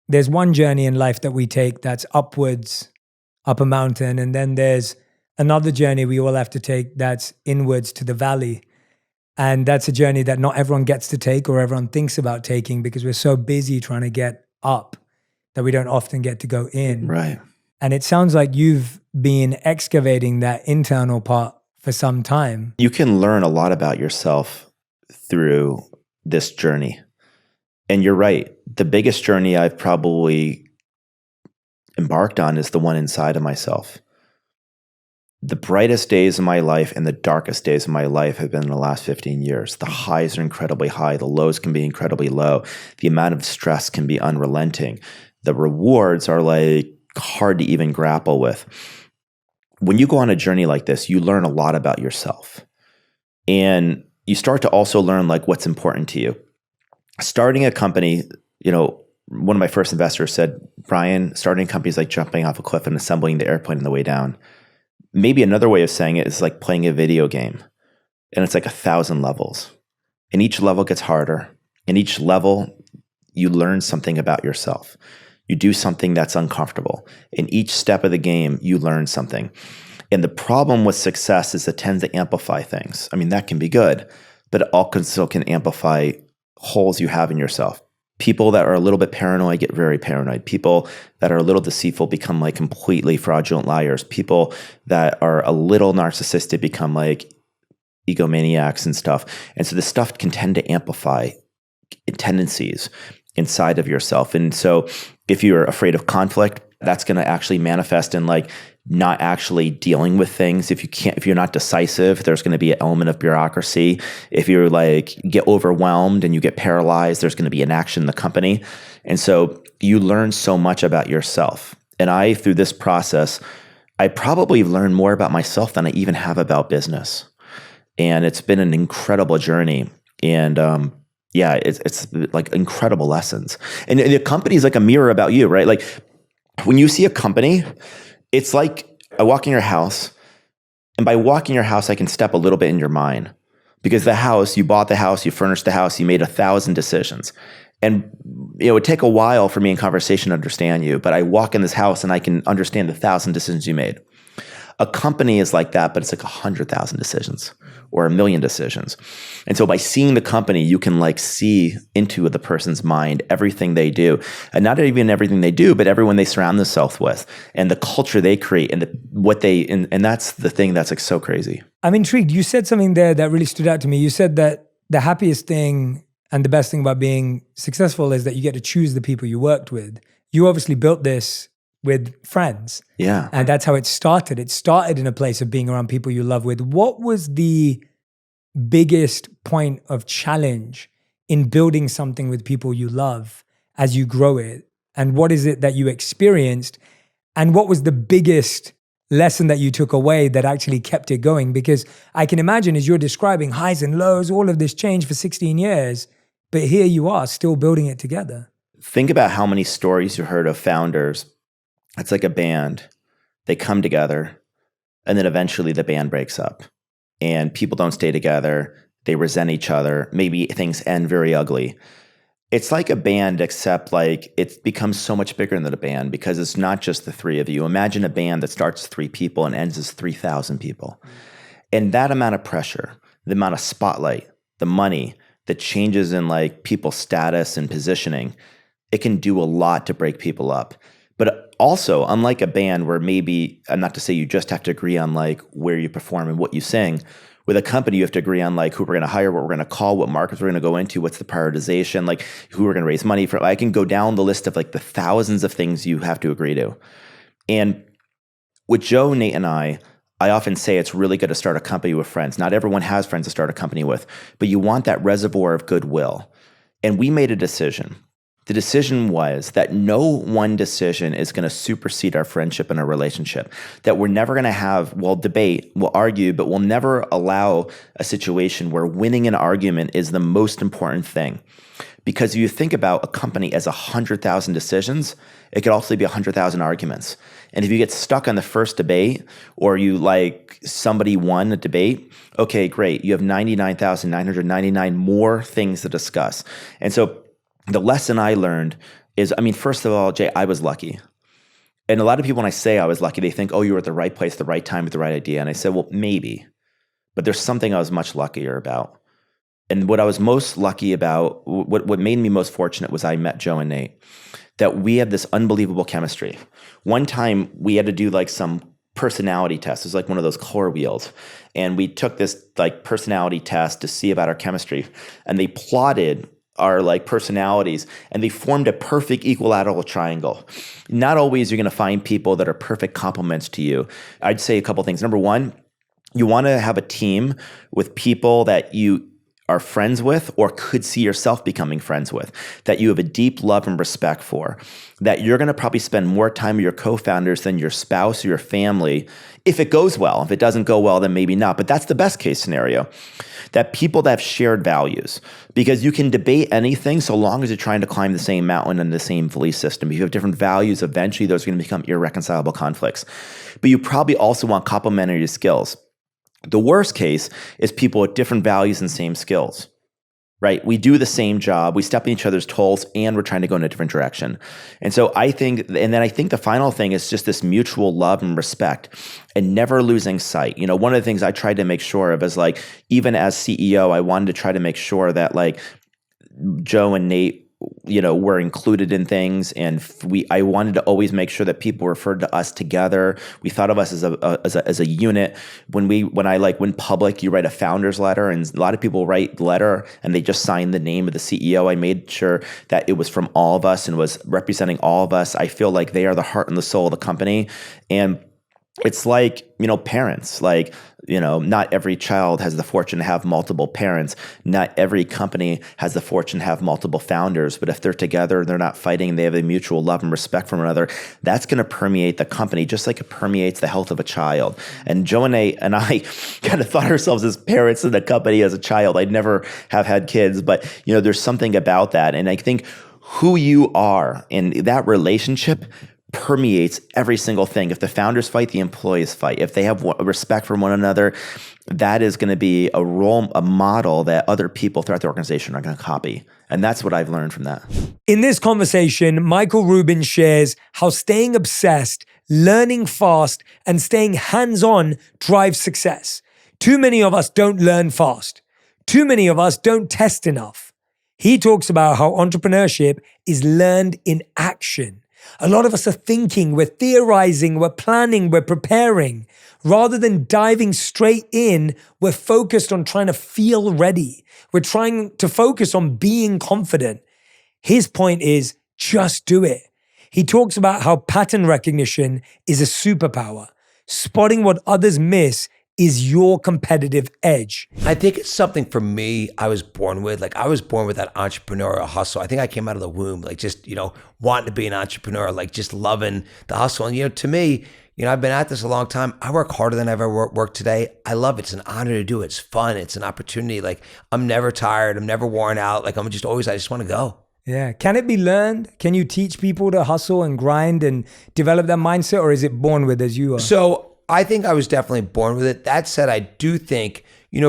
[SPEAKER 1] there's one journey in life that we take that's upwards, up a mountain, and then there's another journey we all have to take that's inwards to the valley. And that's a journey that not everyone gets to take or everyone thinks about taking because we're so busy trying to get up that we don't often get to go in.
[SPEAKER 6] Right.
[SPEAKER 1] And it sounds like you've been excavating that internal part for some time.
[SPEAKER 6] You can learn a lot about yourself through this journey. And you're right. The biggest journey I've probably embarked on is the one inside of myself. The brightest days of my life and the darkest days of my life have been in the last 15 years. The highs are incredibly high. The lows can be incredibly low. The amount of stress can be unrelenting. The rewards are hard to even grapple with. When you go on a journey like this, you learn a lot about yourself. And you start to also learn what's important to you. Starting a company, one of my first investors said, Brian, starting a company is like jumping off a cliff and assembling the airplane on the way down. Maybe another way of saying it is like playing a video game. And it's 1,000 levels. And each level gets harder. And each level, you learn something about yourself. You do something that's uncomfortable. In each step of the game, you learn something. And the problem with success is it tends to amplify things. I mean, that can be good, but it also can amplify holes you have in yourself. People that are a little bit paranoid get very paranoid. People that are a little deceitful become completely fraudulent liars. People that are a little narcissistic become egomaniacs and stuff. And so this stuff can tend to amplify tendencies inside of yourself. And so if you're afraid of conflict, that's going to actually manifest in not actually dealing with things. If you're not decisive, there's going to be an element of bureaucracy. If you're get overwhelmed and you get paralyzed, there's going to be inaction in the company. And so you learn so much about yourself. And through this process, I probably learned more about myself than I even have about business. And it's been an incredible journey. And, it's incredible lessons. And the company is a mirror about you, right? When you see a company, it's I walk in your house, and by walking your house, I can step a little bit in your mind. Because you bought the house, you furnished the house, you made 1,000 decisions. And it would take a while for me in conversation to understand you, but I walk in this house and I can understand the 1,000 decisions you made. A company is like that, but it's 100,000 decisions or 1,000,000 decisions. And so by seeing the company, you can see into the person's mind everything they do. And not even everything they do, but everyone they surround themselves with and the culture they create and and that's the thing that's so crazy.
[SPEAKER 1] I'm intrigued. You said something there that really stood out to me. You said that the happiest thing and the best thing about being successful is that you get to choose the people you worked with. You obviously built this with friends.
[SPEAKER 6] Yeah.
[SPEAKER 1] And that's how it started. It started in a place of being around people you love with. What was the biggest point of challenge in building something with people you love as you grow it? And what is it that you experienced? And what was the biggest lesson that you took away that actually kept it going? Because I can imagine as you're describing highs and lows, all of this change for 16 years, but here you are still building it together.
[SPEAKER 6] Think about how many stories you heard of founders It's like a band. They come together, and then eventually the band breaks up, and people don't stay together. They resent each other. Maybe things end very ugly. It's like a band, except like it becomes so much bigger than a band because it's not just the three of you. Imagine a band that starts as 3 people and ends as 3,000 people. And that amount of pressure, the amount of spotlight, the money, the changes in like people's status and positioning, it can do a lot to break people up. But also, unlike a band where maybe, not to say you just have to agree on like where you perform and what you sing, with a company, you have to agree on like who we're going to hire, what we're going to call, what markets we're going to go into, what's the prioritization, like who we're going to raise money for. I can go down the list of like the thousands of things you have to agree to. And with Joe, Nate, and I often say it's really good to start a company with friends. Not everyone has friends to start a company with, but you want that reservoir of goodwill. And we made a decision. The decision was that no one decision is going to supersede our friendship and our relationship. That we're never going to have, we'll debate, we'll argue, but we'll never allow a situation where winning an argument is the most important thing. Because if you think about a company as 100,000 decisions, it could also be 100,000 arguments. And if you get stuck on the first debate, or you like somebody won a debate, okay, great. You have 99,999 more things to discuss. And so the lesson I learned is, first of all, Jay, I was lucky. And a lot of people, when I say I was lucky, they think, oh, you were at the right place, the right time, with the right idea. And I said, well, maybe. But there's something I was much luckier about. And what I was most lucky about, what made me most fortunate was I met Joe and Nate. That we had this unbelievable chemistry. One time we had to do like some personality test. It was like one of those core wheels. And we took this like personality test to see about our chemistry. And they plotted our like personalities, and they formed a perfect equilateral triangle. Not always you're going to find people that are perfect complements to you. I'd say a couple things. Number one, you want to have a team with people that you are friends with or could see yourself becoming friends with, that you have a deep love and respect for, that you're going to probably spend more time with your co-founders than your spouse or your family if it goes well. If it doesn't go well, then maybe not. But that's the best case scenario. That people that have shared values, because you can debate anything so long as you're trying to climb the same mountain and the same belief system. If you have different values, eventually those are going to become irreconcilable conflicts. But you probably also want complementary skills. The worst case is people with different values and same skills, right? We do the same job, we step in each other's toes, and we're trying to go in a different direction. And so I think the final thing is just this mutual love and respect and never losing sight. You know, one of the things I tried to make sure of is like, even as CEO, I wanted to try to make sure that like Joe and Nate, you know, were included in things, and I wanted to always make sure that people referred to us together. We thought of us as a unit. When I went public, you write a founder's letter, and a lot of people write the letter and they just sign the name of the CEO. I made sure that it was from all of us and was representing all of us. I feel like they are the heart and the soul of the company. And it's like, you know, parents, like, you know, not every child has the fortune to have multiple parents. Not every company has the fortune to have multiple founders. But if they're together, they're not fighting, they have a mutual love and respect for one another, that's going to permeate the company just like it permeates the health of a child. And Joe and I kind of thought ourselves as parents in the company as a child. I'd never have had kids, but, you know, there's something about that. And I think who you are in that relationship permeates every single thing. If the founders fight, the employees fight. If they have respect for one another, that is going to be a model that other people throughout the organization are going to copy. And that's what I've learned from that.
[SPEAKER 1] In this conversation, Michael Rubin shares how staying obsessed, learning fast, and staying hands-on drives success. Too many of us don't learn fast. Too many of us don't test enough. He talks about how entrepreneurship is learned in action. A lot of us are thinking, we're theorizing, we're planning, we're preparing. Rather than diving straight in, we're focused on trying to feel ready. We're trying to focus on being confident. His point is, just do it. He talks about how pattern recognition is a superpower. Spotting what others miss is your competitive edge.
[SPEAKER 7] I think it's something for me I was born with. Like, I was born with that entrepreneurial hustle. I think I came out of the womb, like, just, you know, wanting to be an entrepreneur, like just loving the hustle. And, you know, to me, you know, I've been at this a long time. I work harder than I've ever worked today. I love it. It's an honor to do it. It's fun. It's an opportunity. Like, I'm never tired. I'm never worn out. Like, I'm just always, I just want to go.
[SPEAKER 1] Yeah. Can it be learned? Can you teach people to hustle and grind and develop that mindset, or is it born with as you are?
[SPEAKER 7] So I think I was definitely born with it. That said, I do think,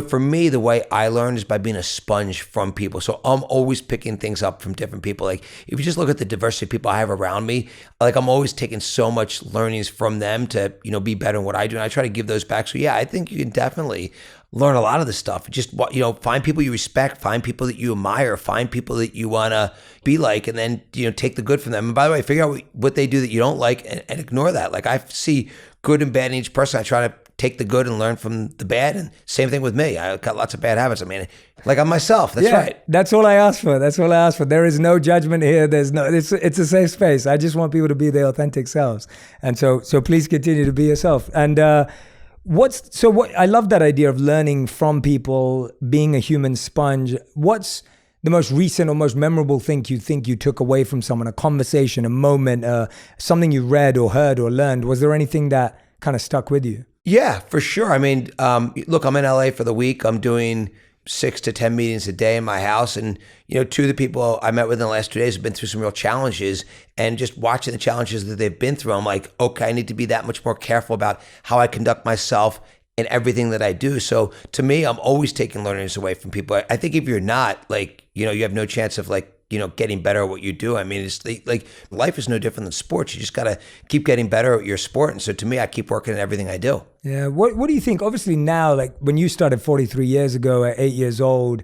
[SPEAKER 7] for me, the way I learn is by being a sponge from people. So I'm always picking things up from different people. Like if you just look at the diversity of people I have around me, like I'm always taking so much learnings from them to, be better in what I do. And I try to give those back. So yeah, I think you can definitely learn a lot of this stuff. Just, find people you respect, find people that you admire, find people that you want to be like, and then, take the good from them. And by the way, figure out what they do that you don't like and ignore that. Like I see good and bad in each person. I try to take the good and learn from the bad. And same thing with me. I've got lots of bad habits. I mean, like I'm myself. That's right.
[SPEAKER 1] That's all I ask for. That's all I ask for. There is no judgment here. It's a safe space. I just want people to be their authentic selves. And so please continue to be yourself. And I love that idea of learning from people, being a human sponge. What's the most recent or most memorable thing you think you took away from someone, a conversation, a moment, something you read or heard or learned? Was there anything that kind of stuck with you?
[SPEAKER 7] Yeah, for sure. I mean, look, I'm in LA for the week. I'm doing 6 to 10 meetings a day in my house. And, two of the people I met with in the last 2 days have been through some real challenges. And just watching the challenges that they've been through, I'm like, okay, I need to be that much more careful about how I conduct myself in everything that I do. So to me, I'm always taking learnings away from people. I think if you're not, you have no chance of getting better at what you do. I mean, it's like life is no different than sports. You just got to keep getting better at your sport. And so to me, I keep working at everything I do.
[SPEAKER 1] Yeah. What do you think? Obviously now, like when you started 43 years ago at 8 years old,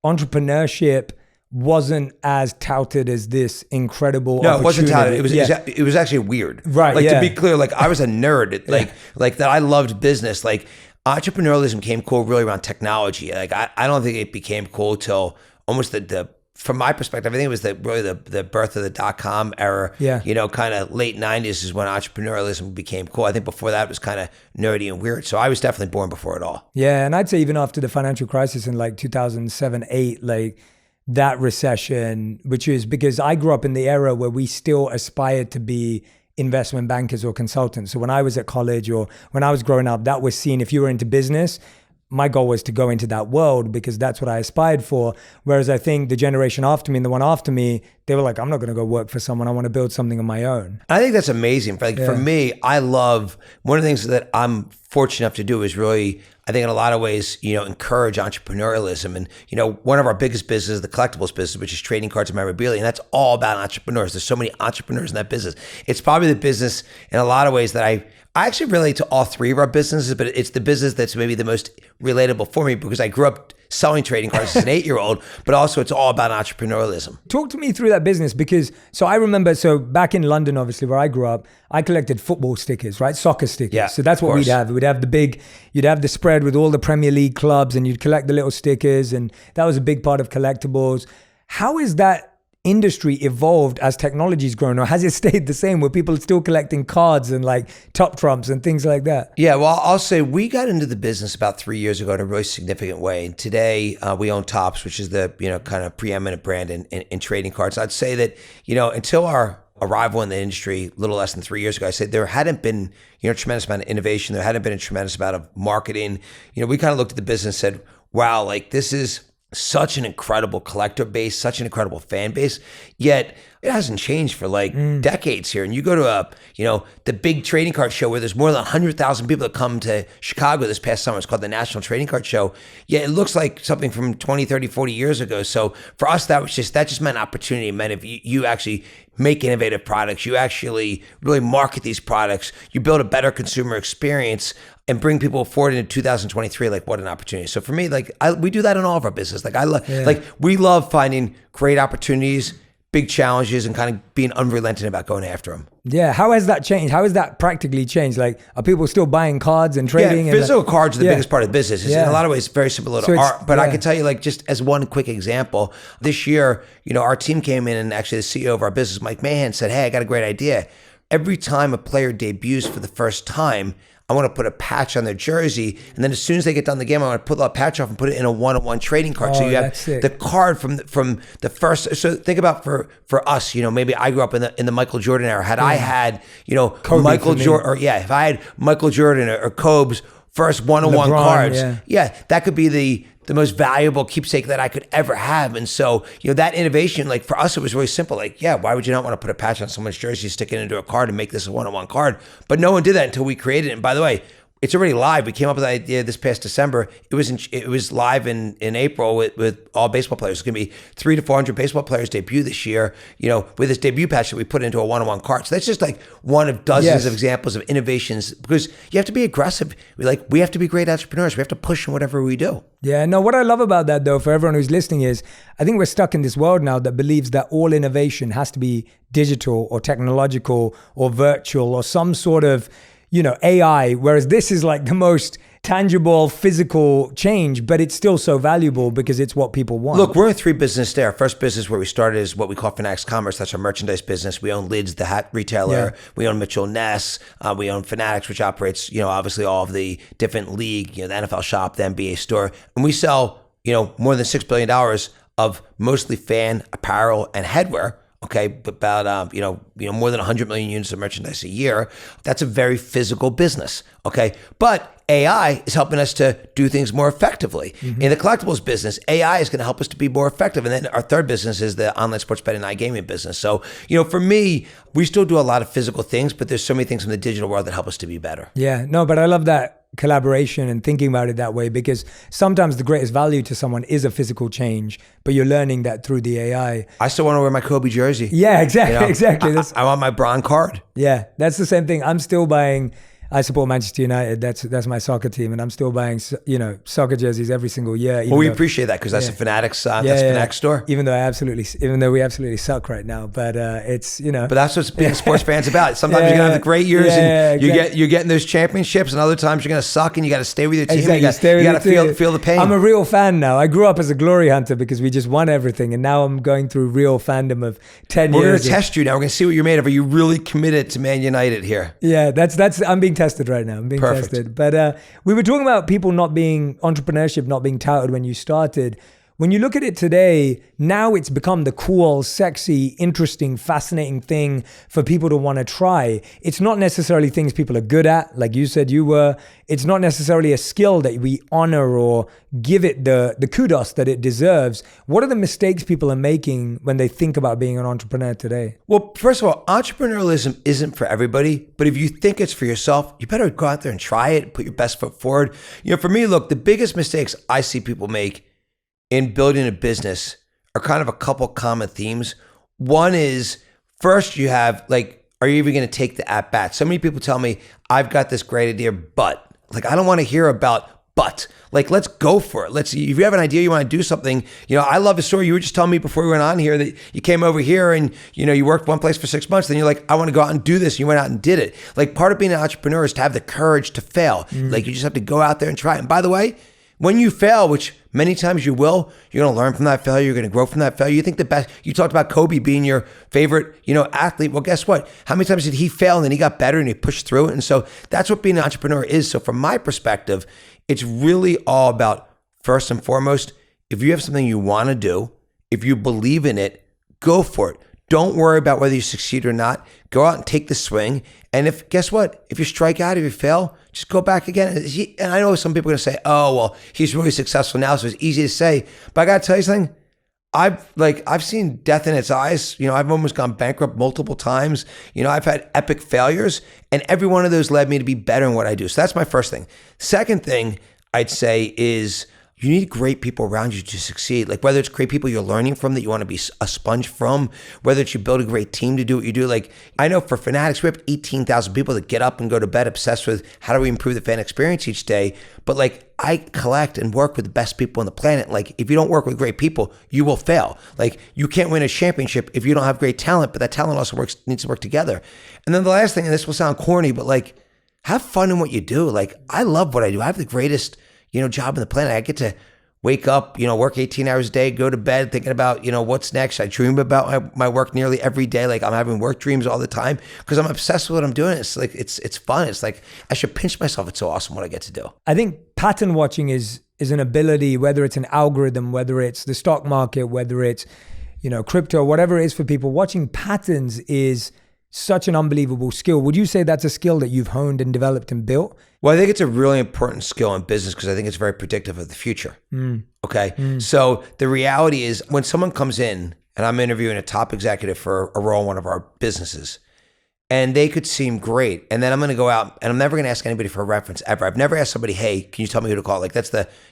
[SPEAKER 1] entrepreneurship wasn't as touted as this incredible
[SPEAKER 7] No, it wasn't
[SPEAKER 1] opportunity.
[SPEAKER 7] touted. It was actually weird.
[SPEAKER 1] Right.
[SPEAKER 7] To be clear, I was a nerd. Like that I loved business. Like entrepreneurialism came cool really around technology. Like I don't think it became cool till almost from my perspective, I think it was really the birth of the .com era.
[SPEAKER 1] Yeah.
[SPEAKER 7] Kind of late 90s is when entrepreneurialism became cool. I think before that it was kind of nerdy and weird. So I was definitely born before it all.
[SPEAKER 1] Yeah, and I'd say even after the financial crisis in 2007, 8, that recession, which is because I grew up in the era where we still aspired to be investment bankers or consultants. So when I was at college or when I was growing up, that was seen, if you were into business, my goal was to go into that world because that's what I aspired for. Whereas I think the generation after me and the one after me, they were like, I'm not going to go work for someone. I want to build something on my own.
[SPEAKER 7] I think that's amazing. For me, I love, one of the things that I'm fortunate enough to do is really, I think in a lot of ways, encourage entrepreneurialism. And, one of our biggest businesses, the collectibles business, which is trading cards and memorabilia, and that's all about entrepreneurs. There's so many entrepreneurs in that business. It's probably the business in a lot of ways that I actually relate to all three of our businesses, but it's the business that's maybe the most relatable for me because I grew up selling trading cards as an 8-year-old, but also it's all about entrepreneurialism.
[SPEAKER 1] Talk to me through that business because, I remember, back in London, obviously, where I grew up, I collected football stickers, right? Soccer stickers.
[SPEAKER 7] Yeah,
[SPEAKER 1] so that's what we'd have. We'd have you'd have the spread with all the Premier League clubs and you'd collect the little stickers, and that was a big part of collectibles. How is that industry evolved as technology's grown, or has it stayed the same where people are still collecting cards and top trumps and things like that?
[SPEAKER 7] Yeah, well, I'll say we got into the business about 3 years ago in a really significant way. And today we own Topps, which is the kind of preeminent brand in trading cards. I'd say that, until our arrival in the industry a little less than 3 years ago, I said there hadn't been, a tremendous amount of innovation. There hadn't been a tremendous amount of marketing. We kind of looked at the business and said, wow, this is such an incredible collector base, such an incredible fan base, yet it hasn't changed for decades here. And you go to the big trading card show where there's more than 100,000 people that come to Chicago this past summer. It's called the National Trading Card Show. Yeah, it looks like something from 20, 30, 40 years ago. So for us, that just meant opportunity. It meant if you actually make innovative products, you actually really market these products, you build a better consumer experience and bring people forward into 2023, what an opportunity. So for me, we do that in all of our business. We love finding great opportunities, big challenges, and kind of being unrelenting about going after them.
[SPEAKER 1] Yeah, how has that changed? How has that practically changed? Are people still buying cards and trading?
[SPEAKER 7] Yeah, physical cards are the biggest part of the business. It's in a lot of ways very similar to art. But I can tell you, just as one quick example, this year, our team came in and actually the CEO of our business, Mike Mahan, said, hey, I got a great idea. Every time a player debuts for the first time, I want to put a patch on their jersey, and then as soon as they get done the game, I want to pull that patch off and put it in a one-on-one trading card. So you have the card from the first. So think about for us, maybe I grew up in the Michael Jordan era. Had I had, Michael Jordan, if I had Michael Jordan or Kobe's first one-on-one
[SPEAKER 1] LeBron,
[SPEAKER 7] cards.
[SPEAKER 1] yeah.
[SPEAKER 7] That could be the most valuable keepsake that I could ever have. And so, that innovation, like for us, it was really simple. Like, why would you not want to put a patch on someone's jersey, stick it into a card and make this a one-on-one card? But no one did that until we created it. And by the way, it's already live. We came up with the idea this past December. It was live in April with all baseball players. It's going to be 300 to 400 baseball players debut this year, with this debut patch that we put into a one-on-one card. So that's just like one of dozens of examples of innovations, because you have to be aggressive. We have to be great entrepreneurs. We have to push in whatever we do.
[SPEAKER 1] Yeah, no, what I love about that though, for everyone who's listening, is I think we're stuck in this world now that believes that all innovation has to be digital or technological or virtual or some sort of, AI, whereas this is like the most tangible, physical change, but it's still so valuable because it's what people want.
[SPEAKER 7] Look, we're in 3 businesses there. Our first business where we started is what we call Fanatics Commerce. That's our merchandise business. We own Lids, the hat retailer.
[SPEAKER 1] Yeah.
[SPEAKER 7] We own Mitchell Ness. We own Fanatics, which operates, obviously all of the different league, the NFL shop, the NBA store. And we sell, more than $6 billion of mostly fan apparel and headwear. Okay, about more than 100 million units of merchandise a year. That's a very physical business. Okay, but AI is helping us to do things more effectively. In the collectibles business, AI is going to help us to be more effective. And then our third business is the online sports betting and iGaming business. So, for me, we still do a lot of physical things, but there's so many things in the digital world that help us to be better.
[SPEAKER 1] Yeah, no, but I love that collaboration and thinking about it that way, because sometimes the greatest value to someone is a physical change, but you're learning that through the AI.
[SPEAKER 7] I still want to wear my Kobe jersey.
[SPEAKER 1] Yeah, exactly. Exactly.
[SPEAKER 7] I want my Bron card.
[SPEAKER 1] Yeah, that's the same thing. I'm still buying. I support Manchester United. That's my soccer team, and I'm still buying soccer jerseys every single year.
[SPEAKER 7] Well, we appreciate that because that's a Fanatics Fanatics store.
[SPEAKER 1] Even though we absolutely suck right now, but it's
[SPEAKER 7] But that's what being a sports fan's about. Sometimes you're gonna have the great years and you're getting those championships, and other times you're gonna suck and you got to stay with your team.
[SPEAKER 1] Exactly.
[SPEAKER 7] You got to feel the pain.
[SPEAKER 1] I'm a real fan now. I grew up as a glory hunter because we just won everything, and now I'm going through real fandom of 10 years.
[SPEAKER 7] We're gonna test you now. We're gonna see what you're made of. Are you really committed to Man United here?
[SPEAKER 1] Yeah, that's I'm being tested right now. I'm being
[SPEAKER 7] Perfect.
[SPEAKER 1] tested. But we were talking about entrepreneurship not being touted when you started. When you look at it today, now it's become the cool, sexy, interesting, fascinating thing for people to want to try. It's not necessarily things people are good at, like you said you were. It's not necessarily a skill that we honor or give it the kudos that it deserves. What are the mistakes people are making when they think about being an entrepreneur today?
[SPEAKER 7] Well, first of all, entrepreneurialism isn't for everybody, but if you think it's for yourself, you better go out there and try it, put your best foot forward. For me, look, the biggest mistakes I see people make in building a business are kind of a couple common themes. One is, first you have are you even going to take the at bat? So many people tell me, I've got this great idea, but I don't want to hear about but. Let's go for it. If you have an idea, you want to do something. I love the story you were just telling me before we went on here that you came over here and, you worked one place for 6 months. Then you're like, I want to go out and do this. And you went out and did it. Part of being an entrepreneur is to have the courage to fail. You just have to go out there and try it. And by the way, when you fail, which many times you will, you're going to learn from that failure. You're going to grow from that failure. You think the best, you talked about Kobe being your favorite, athlete. Well, guess what? How many times did he fail and then he got better and he pushed through it? And so that's what being an entrepreneur is. So from my perspective, it's really all about, first and foremost, if you have something you want to do, if you believe in it, go for it. Don't worry about whether you succeed or not. Go out and take the swing. And guess what? If you strike out, if you fail, just go back again. And I know some people are going to say, oh, well, he's really successful now, so it's easy to say. But I got to tell you something. I've seen death in its eyes. I've almost gone bankrupt multiple times. I've had epic failures, and every one of those led me to be better in what I do. So that's my first thing. Second thing I'd say is, you need great people around you to succeed. Whether it's great people you're learning from that you want to be a sponge from, whether it's you build a great team to do what you do. I know for Fanatics, we have 18,000 people that get up and go to bed obsessed with how do we improve the fan experience each day. But I collect and work with the best people on the planet. If you don't work with great people, you will fail. You can't win a championship if you don't have great talent, but that talent also needs to work together. And then the last thing, and this will sound corny, but have fun in what you do. I love what I do. I have the greatest job in the planet. I get to wake up, work 18 hours a day, go to bed thinking about, what's next. I dream about my work nearly every day. I'm having work dreams all the time because I'm obsessed with what I'm doing. It's it's fun. It's I should pinch myself. It's so awesome what I get to do.
[SPEAKER 1] I think pattern watching is an ability, whether it's an algorithm, whether it's the stock market, whether it's, crypto, whatever it is for people. Watching patterns is Such an unbelievable skill. Would you say that's a skill that you've honed and developed and built?
[SPEAKER 7] Well, I think it's a really important skill in business because I think it's very predictive of the future. Okay. So the reality is when someone comes in and I'm interviewing a top executive for a role in one of our businesses, and they could seem great. And then I'm going to go out and I'm never going to ask anybody for a reference ever. I've never asked somebody, hey, can you tell me who to call? Like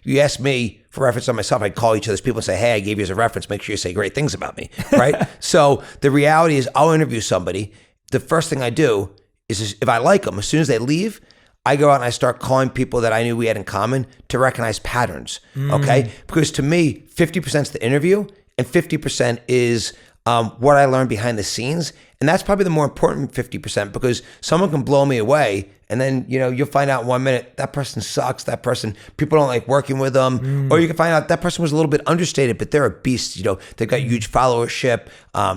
[SPEAKER 7] you ask me for reference on myself, I'd call each other's people and say, hey, I gave you as a reference. Make sure you say great things about me, right? So the reality is I'll interview somebody. The first thing I do is if I like them, as soon as they leave, I go out and I start calling people that I knew we had in common to recognize patterns, okay? Because to me, 50% is the interview and 50% is what I learned behind the scenes. And that's probably the more important 50% because someone can blow me away and then, you'll find out in 1 minute, that person sucks, people don't like working with them. Or you can find out that person was a little bit understated, but they're a beast. They've got huge followership.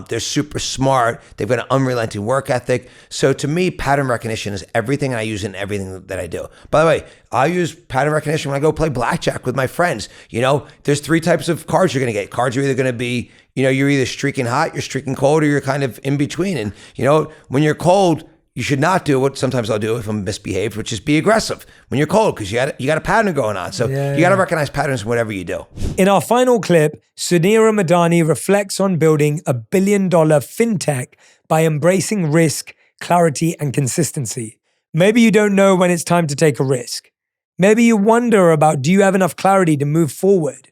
[SPEAKER 7] They're super smart. They've got an unrelenting work ethic. So to me, pattern recognition is everything, and I use it in everything that I do. By the way, I use pattern recognition when I go play blackjack with my friends. There's 3 types of cards you're going to get. Cards are either going to be, you're either streaking hot, you're streaking cold, or you're kind of in between. And, when you're cold, you should not do what sometimes I'll do if I'm misbehaved, which is be aggressive when you're cold because you got a pattern going on. So you got to recognize patterns in whatever you do.
[SPEAKER 1] In our final clip, Suneera Madhani reflects on building a $1 billion fintech by embracing risk, clarity, and consistency. Maybe you don't know when it's time to take a risk. Maybe you wonder about, do you have enough clarity to move forward?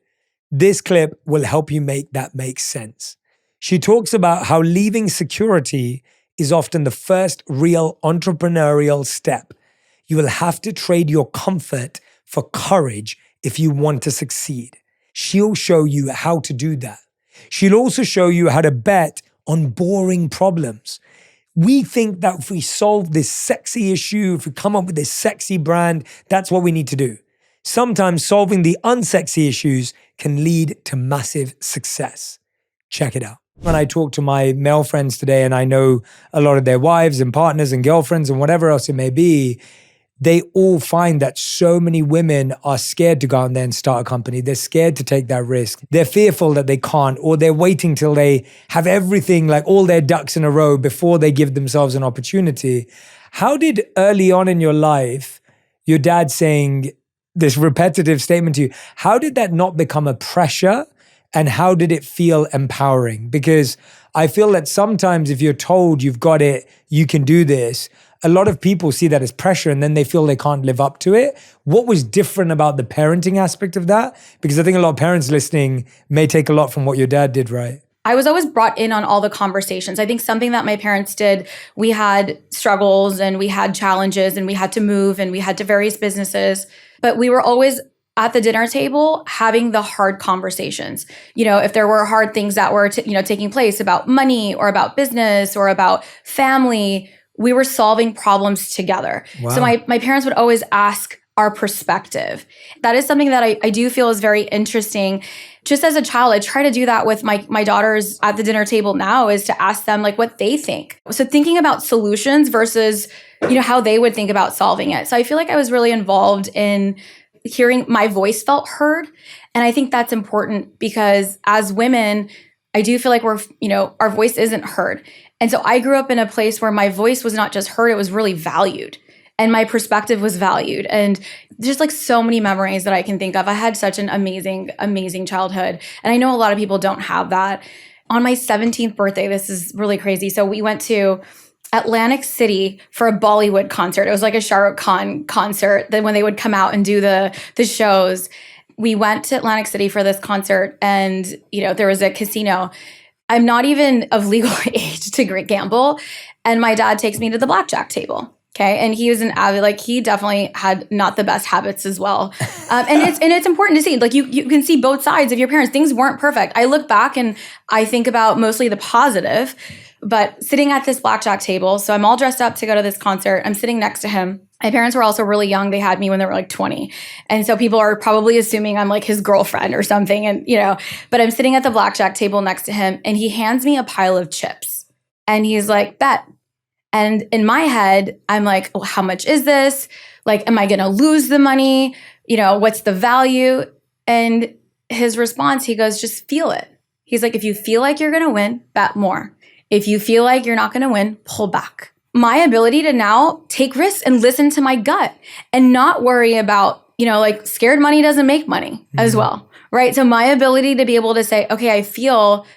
[SPEAKER 1] This clip will help you make that make sense. She talks about how leaving security is often the first real entrepreneurial step. You will have to trade your comfort for courage if you want to succeed. She'll show you how to do that. She'll also show you how to bet on boring problems. We think that if we solve this sexy issue, if we come up with this sexy brand, that's what we need to do. Sometimes solving the unsexy issues can lead to massive success. Check it out. When I talk to my male friends today, and I know a lot of their wives and partners and girlfriends and whatever else it may be, they all find that so many women are scared to go out there and start a company. They're scared to take that risk. They're fearful that they can't, or they're waiting till they have everything, like all their ducks in a row before they give themselves an opportunity. How did early on in your life, your dad saying this repetitive statement to you, how did that not become a pressure? And how did it feel empowering? Because I feel that sometimes if you're told you've got it, you can do this, a lot of people see that as pressure and then they feel they can't live up to it. What was different about the parenting aspect of that? Because I think a lot of parents listening may take a lot from what your dad did, right?
[SPEAKER 8] I was always brought in on all the conversations. I think something that my parents did, we had struggles and we had challenges and we had to move and we had to various businesses, but we were always at the dinner table having the hard conversations. If there were hard things that were taking place about money or about business or about family, we were solving problems together. Wow. So my parents would always ask our perspective. That is something that I do feel is very interesting. Just as a child, I try to do that with my daughters at the dinner table now, is to ask them like what they think. So thinking about solutions versus, how they would think about solving it. So I feel like I was really involved in hearing my voice felt heard. And I think that's important because as women, I do feel like our voice isn't heard. And so I grew up in a place where my voice was not just heard, it was really valued. And my perspective was valued. And just like so many memories that I can think of. I had such an amazing, amazing childhood. And I know a lot of people don't have that. On my 17th birthday, this is really crazy. So we went to Atlantic City for a Bollywood concert. It was like a Shah Rukh Khan concert that when they would come out and do the shows. We went to Atlantic City for this concert and, there was a casino. I'm not even of legal age to gamble. And my dad takes me to the blackjack table. Okay. And he was an avid, he definitely had not the best habits as well. And it's important to see, you can see both sides of your parents. Things weren't perfect. I look back and I think about mostly the positive, but sitting at this blackjack table. So I'm all dressed up to go to this concert. I'm sitting next to him. My parents were also really young. They had me when they were 20. And so people are probably assuming I'm his girlfriend or something. And, but I'm sitting at the blackjack table next to him and he hands me a pile of chips and he's like, bet. And in my head, I'm like, oh, how much is this? Am I going to lose the money? What's the value? And his response, he goes, just feel it. He's like, if you feel like you're going to win, bet more. If you feel like you're not going to win, pull back. My ability to now take risks and listen to my gut and not worry about, like scared money doesn't make money as well, right? So my ability to be able to say, okay, I feel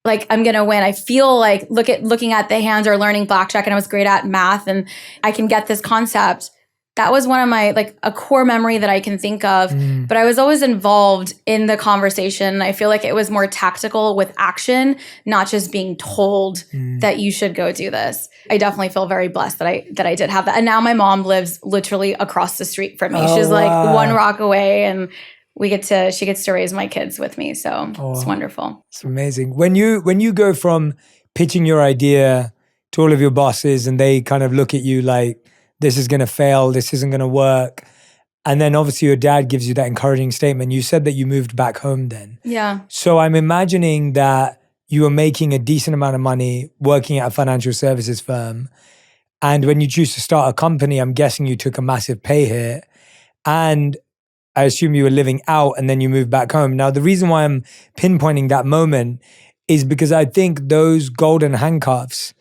[SPEAKER 8] like I'm going to win. I feel like looking at the hands or learning blackjack, and I was great at math and I can get this concept. That was one of my, like a core memory that I can think of, but I was always involved in the conversation. I feel like it was more tactical with action, not just being told that you should go do this. I definitely feel very blessed that I did have that. And now my mom lives literally across the street from me.
[SPEAKER 1] Oh,
[SPEAKER 8] She's like
[SPEAKER 1] wow.
[SPEAKER 8] 1 rock away, and she gets to raise my kids with me. So it's wonderful.
[SPEAKER 1] It's amazing. When you go from pitching your idea to all of your bosses and they kind of look at you like, this is going to fail, this isn't going to work. And then obviously your dad gives you that encouraging statement. You said that you moved back home then.
[SPEAKER 8] Yeah.
[SPEAKER 1] So I'm imagining that you were making a decent amount of money working at a financial services firm. And when you choose to start a company, I'm guessing you took a massive pay hit. And I assume you were living out and then you moved back home. Now, the reason why I'm pinpointing that moment is because I think those golden handcuffs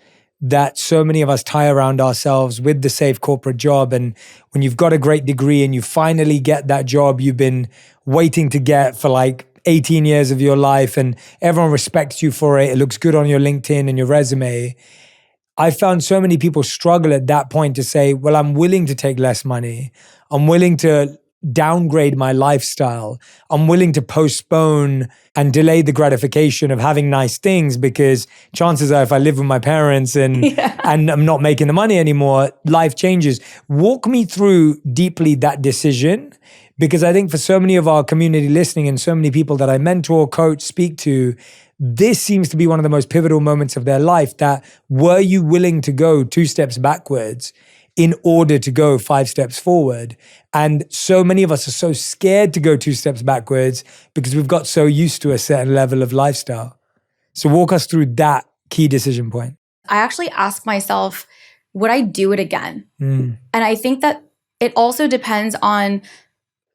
[SPEAKER 1] that so many of us tie around ourselves with the safe corporate job. And when you've got a great degree and you finally get that job you've been waiting to get for like 18 years of your life and everyone respects you for it, it looks good on your LinkedIn and your resume. I found so many people struggle at that point to say, well, I'm willing to take less money. I'm willing to downgrade my lifestyle. I'm willing to postpone and delay the gratification of having nice things because chances are if I live with my parents and I'm not making the money anymore, life changes. Walk me through deeply that decision, because I think for so many of our community listening and so many people that I mentor, coach, speak to, this seems to be one of the most pivotal moments of their life. That were you willing to go 2 steps backwards in order to go 5 steps forward? And so many of us are so scared to go 2 steps backwards because we've got so used to a certain level of lifestyle. So walk us through that key decision point.
[SPEAKER 8] I actually ask myself, would I do it again? And I think that it also depends on,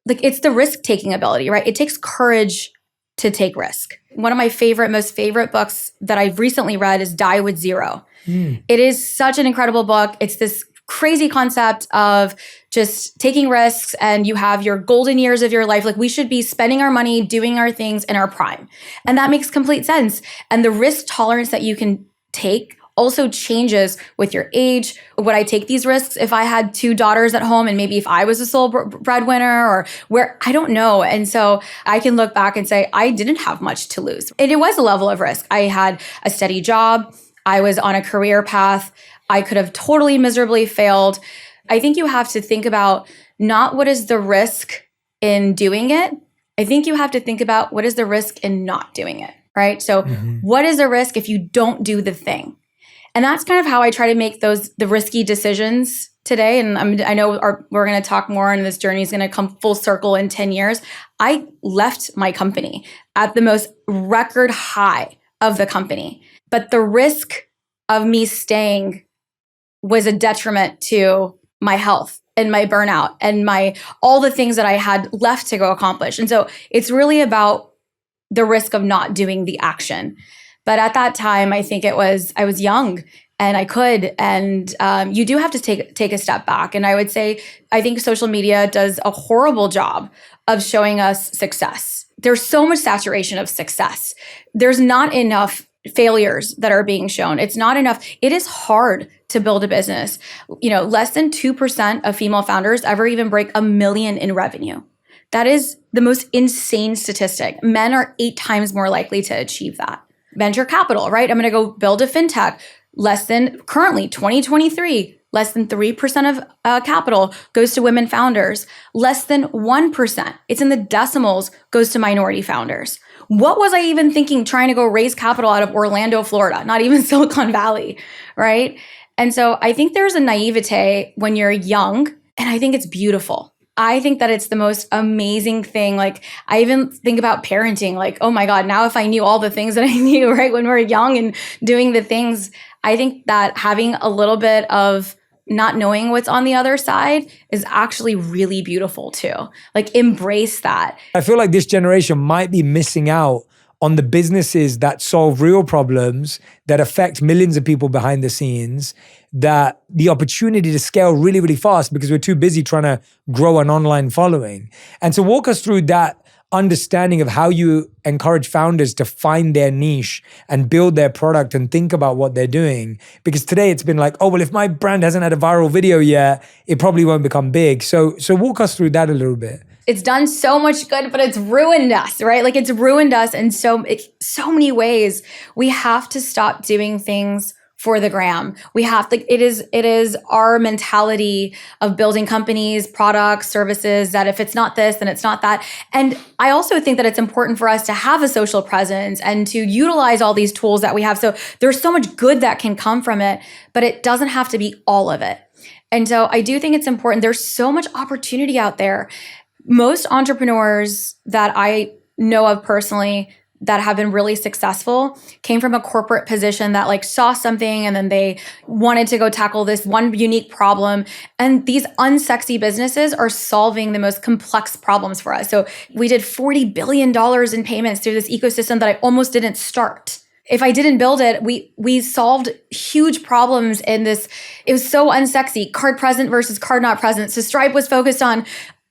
[SPEAKER 8] like, it's the risk-taking ability, right? It takes courage to take risk. One of my most favorite books that I've recently read is Die with Zero. It is such an incredible book. It's this crazy concept of just taking risks, and you have your golden years of your life. Like, we should be spending our money, doing our things in our prime. And that makes complete sense. And the risk tolerance that you can take also changes with your age. Would I take these risks if I had 2 daughters at home and maybe if I was a sole breadwinner, or where? I don't know. And so I can look back and say, I didn't have much to lose. And it was a level of risk. I had a steady job. I was on a career path. I could have totally miserably failed. I think you have to think about not what is the risk in doing it. I think you have to think about what is the risk in not doing it, right? So what is the risk if you don't do the thing? And that's kind of how I try to make the risky decisions today. And I know we're going to talk more, and this journey is going to come full circle in 10 years. I left my company at the most record high of the company, but the risk of me staying was a detriment to my health and my burnout and all the things that I had left to go accomplish. And so it's really about the risk of not doing the action. But at that time, I think I was young and I could, and you do have to take a step back. And I would say, I think social media does a horrible job of showing us success. There's so much saturation of success. There's not enough failures that are being shown. It's not enough. It is hard to build a business. Less than 2% of female founders ever even break $1 million in revenue. That is the most insane statistic. Men are 8 times more likely to achieve that. Venture capital, right? I'm going to go build a fintech. Currently 2023, less than 3% of capital goes to women founders. Less than 1%, it's in the decimals, goes to minority founders. What was I even thinking trying to go raise capital out of Orlando, Florida, not even Silicon Valley, right? And so I think there's a naivete when you're young, and I think it's beautiful. I think that it's the most amazing thing. Like, I even think about parenting, like, oh my God, now if I knew all the things that I knew, right, when we were young and doing the things, I think that having a little bit of not knowing what's on the other side is actually really beautiful too. Like, embrace that.
[SPEAKER 1] I feel like this generation might be missing out on the businesses that solve real problems, that affect millions of people behind the scenes, that the opportunity to scale really, really fast because we're too busy trying to grow an online following. And so walk us through that understanding of how you encourage founders to find their niche and build their product and think about what they're doing. Because today it's been like, oh, well, if my brand hasn't had a viral video yet, it probably won't become big. So walk us through that a little bit.
[SPEAKER 8] It's done so much good, but it's ruined us, right? Like it's ruined us in so many ways. We have to stop doing things for the gram. We have to, it is our mentality of building companies, products, services, that if it's not this, then it's not that. And I also think that it's important for us to have a social presence and to utilize all these tools that we have. So there's so much good that can come from it, but it doesn't have to be all of it. And so I do think it's important. There's so much opportunity out there. Most entrepreneurs that I know of personally that have been really successful came from a corporate position that like saw something and then they wanted to go tackle this one unique problem. And these unsexy businesses are solving the most complex problems for us. So we did $40 billion in payments through this ecosystem that I almost didn't start. If I didn't build it, we solved huge problems in this. It was so unsexy, card present versus card not present. So Stripe was focused on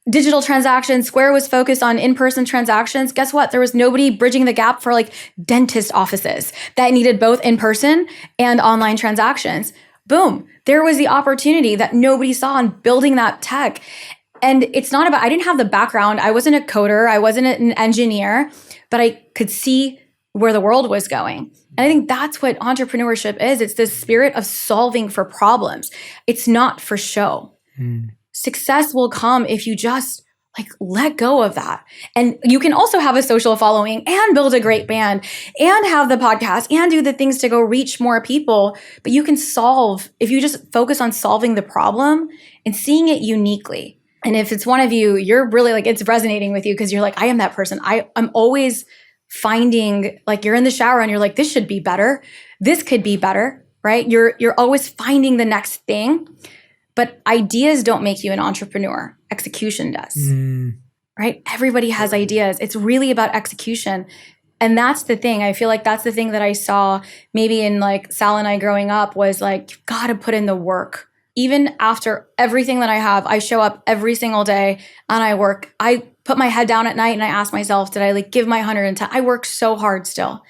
[SPEAKER 8] digital transactions. Square was focused on in-person transactions. Guess what? There was nobody bridging the gap for like dentist offices that needed both in-person and online transactions. Boom. There was the opportunity that nobody saw in building that tech. And it's not about, I didn't have the background. I wasn't a coder. I wasn't an engineer, but I could see where the world was going. And I think that's what entrepreneurship is. It's this spirit of solving for problems. It's not for show. Success will come if you just like let go of that. And you can also have a social following and build a great band and have the podcast and do the things to go reach more people. But you can solve if you just focus on solving the problem and seeing it uniquely. And if it's one of you, you're really like, it's resonating with you because you're like, I am that person. I'm always finding, like you're in the shower and you're like, this should be better. This could be better, right? You're always finding the next thing. But ideas don't make you an entrepreneur. Execution does, right? Everybody has ideas. It's really about execution. And that's the thing. I feel like that's the thing that I saw maybe in like Sal and I growing up was like, you've got to put in the work. Even after everything that I have, I show up every single day and I work. I put my head down at night and I ask myself, did I like give my 110? I work so hard still.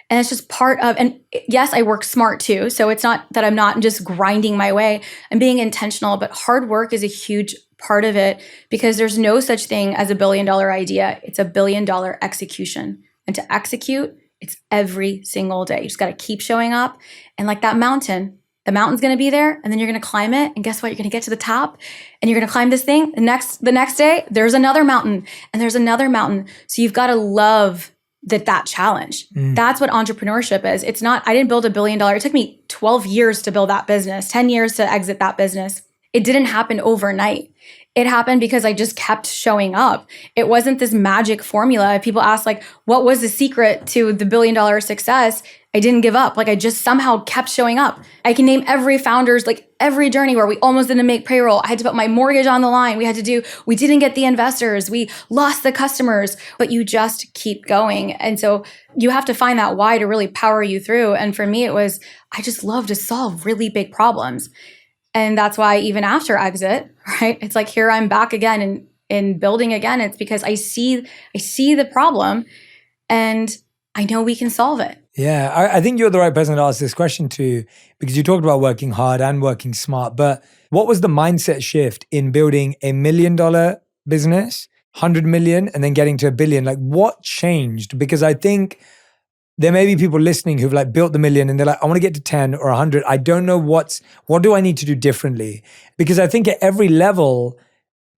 [SPEAKER 8] And it's just part of, and yes, I work smart too. So it's not that I'm not just grinding my way. I'm being intentional, but hard work is a huge part of it because there's no such thing as $1 billion idea. It's $1 billion execution. And to execute, it's every single day. You just got to keep showing up. And like that mountain, the mountain's going to be there and then you're going to climb it. And guess what? You're going to get to the top and you're going to climb this thing. The next day, there's another mountain and there's another mountain. So you've got to love that challenge. That's what entrepreneurship is. It's not, I didn't build $1 billion. It took me 12 years to build that business, 10 years to exit that business. It didn't happen overnight. It happened because I just kept showing up. It wasn't this magic formula. People ask like, what was the secret to the $1 billion success? I didn't give up. Like I just somehow kept showing up. I can name every founder's, like every journey where we almost didn't make payroll. I had to put my mortgage on the line. We didn't get the investors. We lost the customers, but you just keep going. And so you have to find that why to really power you through. And for me, it was, I just love to solve really big problems. And that's why even after exit, right? It's like, here I'm back again and building again. It's because I see the problem and I know we can solve it.
[SPEAKER 1] Yeah, I think you're the right person to ask this question to because you talked about working hard and working smart. But what was the mindset shift in building $1 million business, 100 million, and then getting to $1 billion? Like what changed? Because I think there may be people listening who've like built the $1 million and they're like, I want to get to 10 or 100. I don't know what do I need to do differently? Because I think at every level,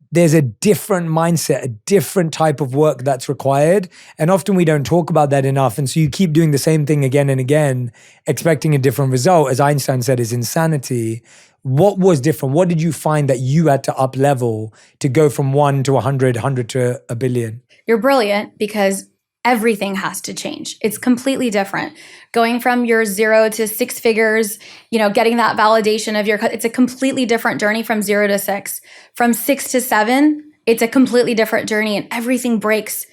[SPEAKER 1] there's a different mindset, a different type of work that's required. And often we don't talk about that enough. And so you keep doing the same thing again and again, expecting a different result, as Einstein said, is insanity. What was different? What did you find that you had to up level to go from 1 to 100, 100 to $1 billion?
[SPEAKER 8] You're brilliant because everything has to change. It's completely different. Going from your 0 to 6 figures, getting that validation of it's a completely different journey from 0 to 6. From 6 to 7, it's a completely different journey and everything breaks.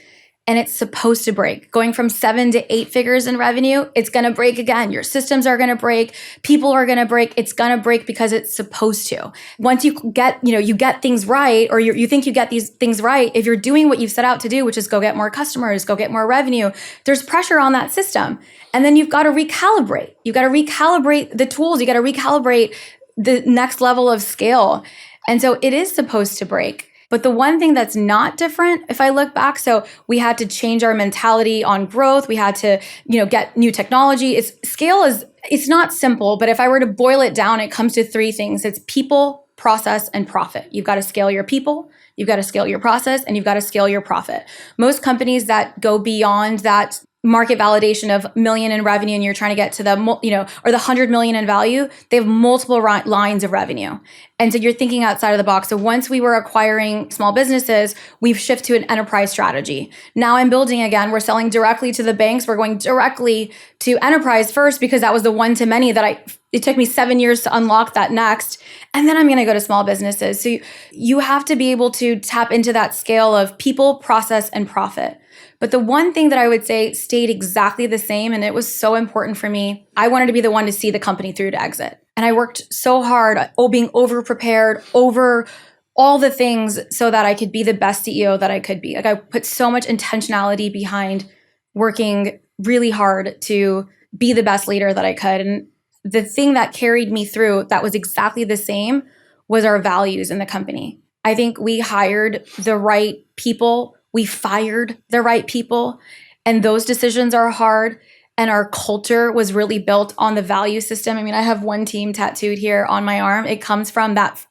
[SPEAKER 8] and it's supposed to break. Going from 7 to 8 figures in revenue, it's going to break again. Your systems are going to break. People are going to break. It's going to break because it's supposed to. Once you get, you get things right, or you think you get these things right, if you're doing what you've set out to do, which is go get more customers, go get more revenue, there's pressure on that system. And then you've got to recalibrate. You've got to recalibrate the tools. You got to recalibrate the next level of scale. And so it is supposed to break. But the one thing that's not different, if I look back, so we had to change our mentality on growth. We had to, get new technology. It's not simple, but if I were to boil it down, it comes to 3 things. It's people, process, and profit. You've got to scale your people, you've got to scale your process, and you've got to scale your profit. Most companies that go beyond that market validation of $1 million in revenue and you're trying to get to the, or the $100 million in value, they have multiple lines of revenue. And so you're thinking outside of the box. So once we were acquiring small businesses, we've shifted to an enterprise strategy. Now I'm building again. We're selling directly to the banks. We're going directly to enterprise first because that was the one to many that it took me 7 years to unlock that next. And then I'm going to go to small businesses. So you have to be able to tap into that scale of people, process, and profit. But the one thing that I would say stayed exactly the same, and it was so important for me, I wanted to be the one to see the company through to exit. And I worked so hard, being over-prepared, over all the things so that I could be the best CEO that I could be. Like I put so much intentionality behind working really hard to be the best leader that I could. And the thing that carried me through that was exactly the same was our values in the company. I think we hired the right people. We fired the right people, and those decisions are hard. And our culture was really built on the value system. I mean, I have one team tattooed here on my arm. It comes from that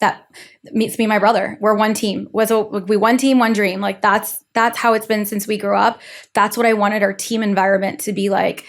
[SPEAKER 8] meets me and my brother. We're one team. We one team, one dream. Like that's how it's been since we grew up. That's what I wanted our team environment to be like.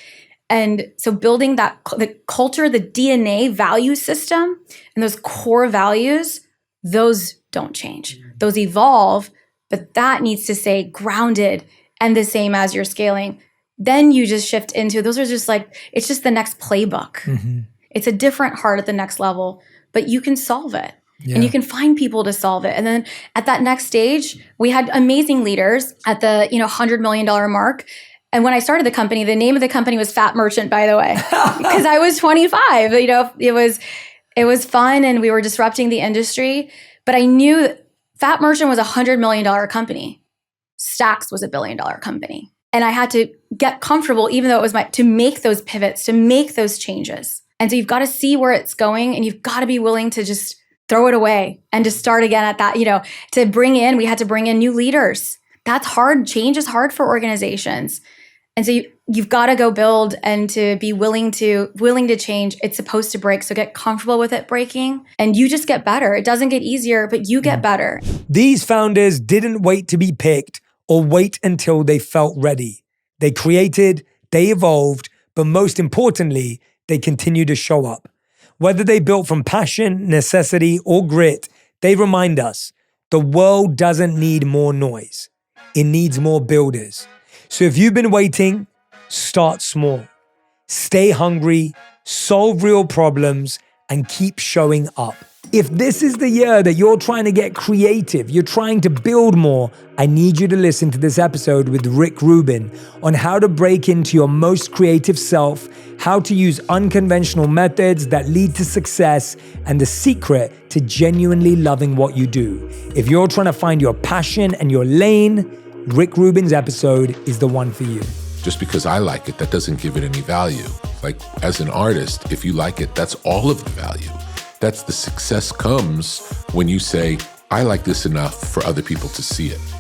[SPEAKER 8] And so building the culture, the DNA value system, and those core values, those don't change. Those evolve. But that needs to stay grounded and the same as you're scaling. Then you just shift into, those are just like, it's just the next playbook. Mm-hmm. It's a different heart at the next level, but you can solve it. Yeah. And you can find people to solve it. And then at that next stage, we had amazing leaders at the $100 million mark. And when I started the company, the name of the company was Fat Merchant, by the way, because I was 25. It was fun and we were disrupting the industry. But I knew Fat Merchant was a $100 million company. Stacks was a $1 billion company. And I had to get comfortable, even though it was to make those pivots, to make those changes. And so you've got to see where it's going and you've got to be willing to just throw it away and to start again at that, we had to bring in new leaders. That's hard. Change is hard for organizations. And so you've got to go build and to be willing to change. It's supposed to break. So get comfortable with it breaking and you just get better. It doesn't get easier, but you get better.
[SPEAKER 1] These founders didn't wait to be picked or wait until they felt ready. They created, they evolved, but most importantly, they continue to show up. Whether they built from passion, necessity, or grit, they remind us the world doesn't need more noise. It needs more builders. So if you've been waiting, start small. Stay hungry, solve real problems, and keep showing up. If this is the year that you're trying to get creative, you're trying to build more, I need you to listen to this episode with Rubin on how to break into your most creative self, how to use unconventional methods that lead to success, and the secret to genuinely loving what you do. If you're trying to find your passion and your lane, Rubin's episode is the one for you.
[SPEAKER 9] Just because I like it, that doesn't give it any value. Like as an artist, if you like it, that's all of the value. That's the success comes when you say, I like this enough for other people to see it.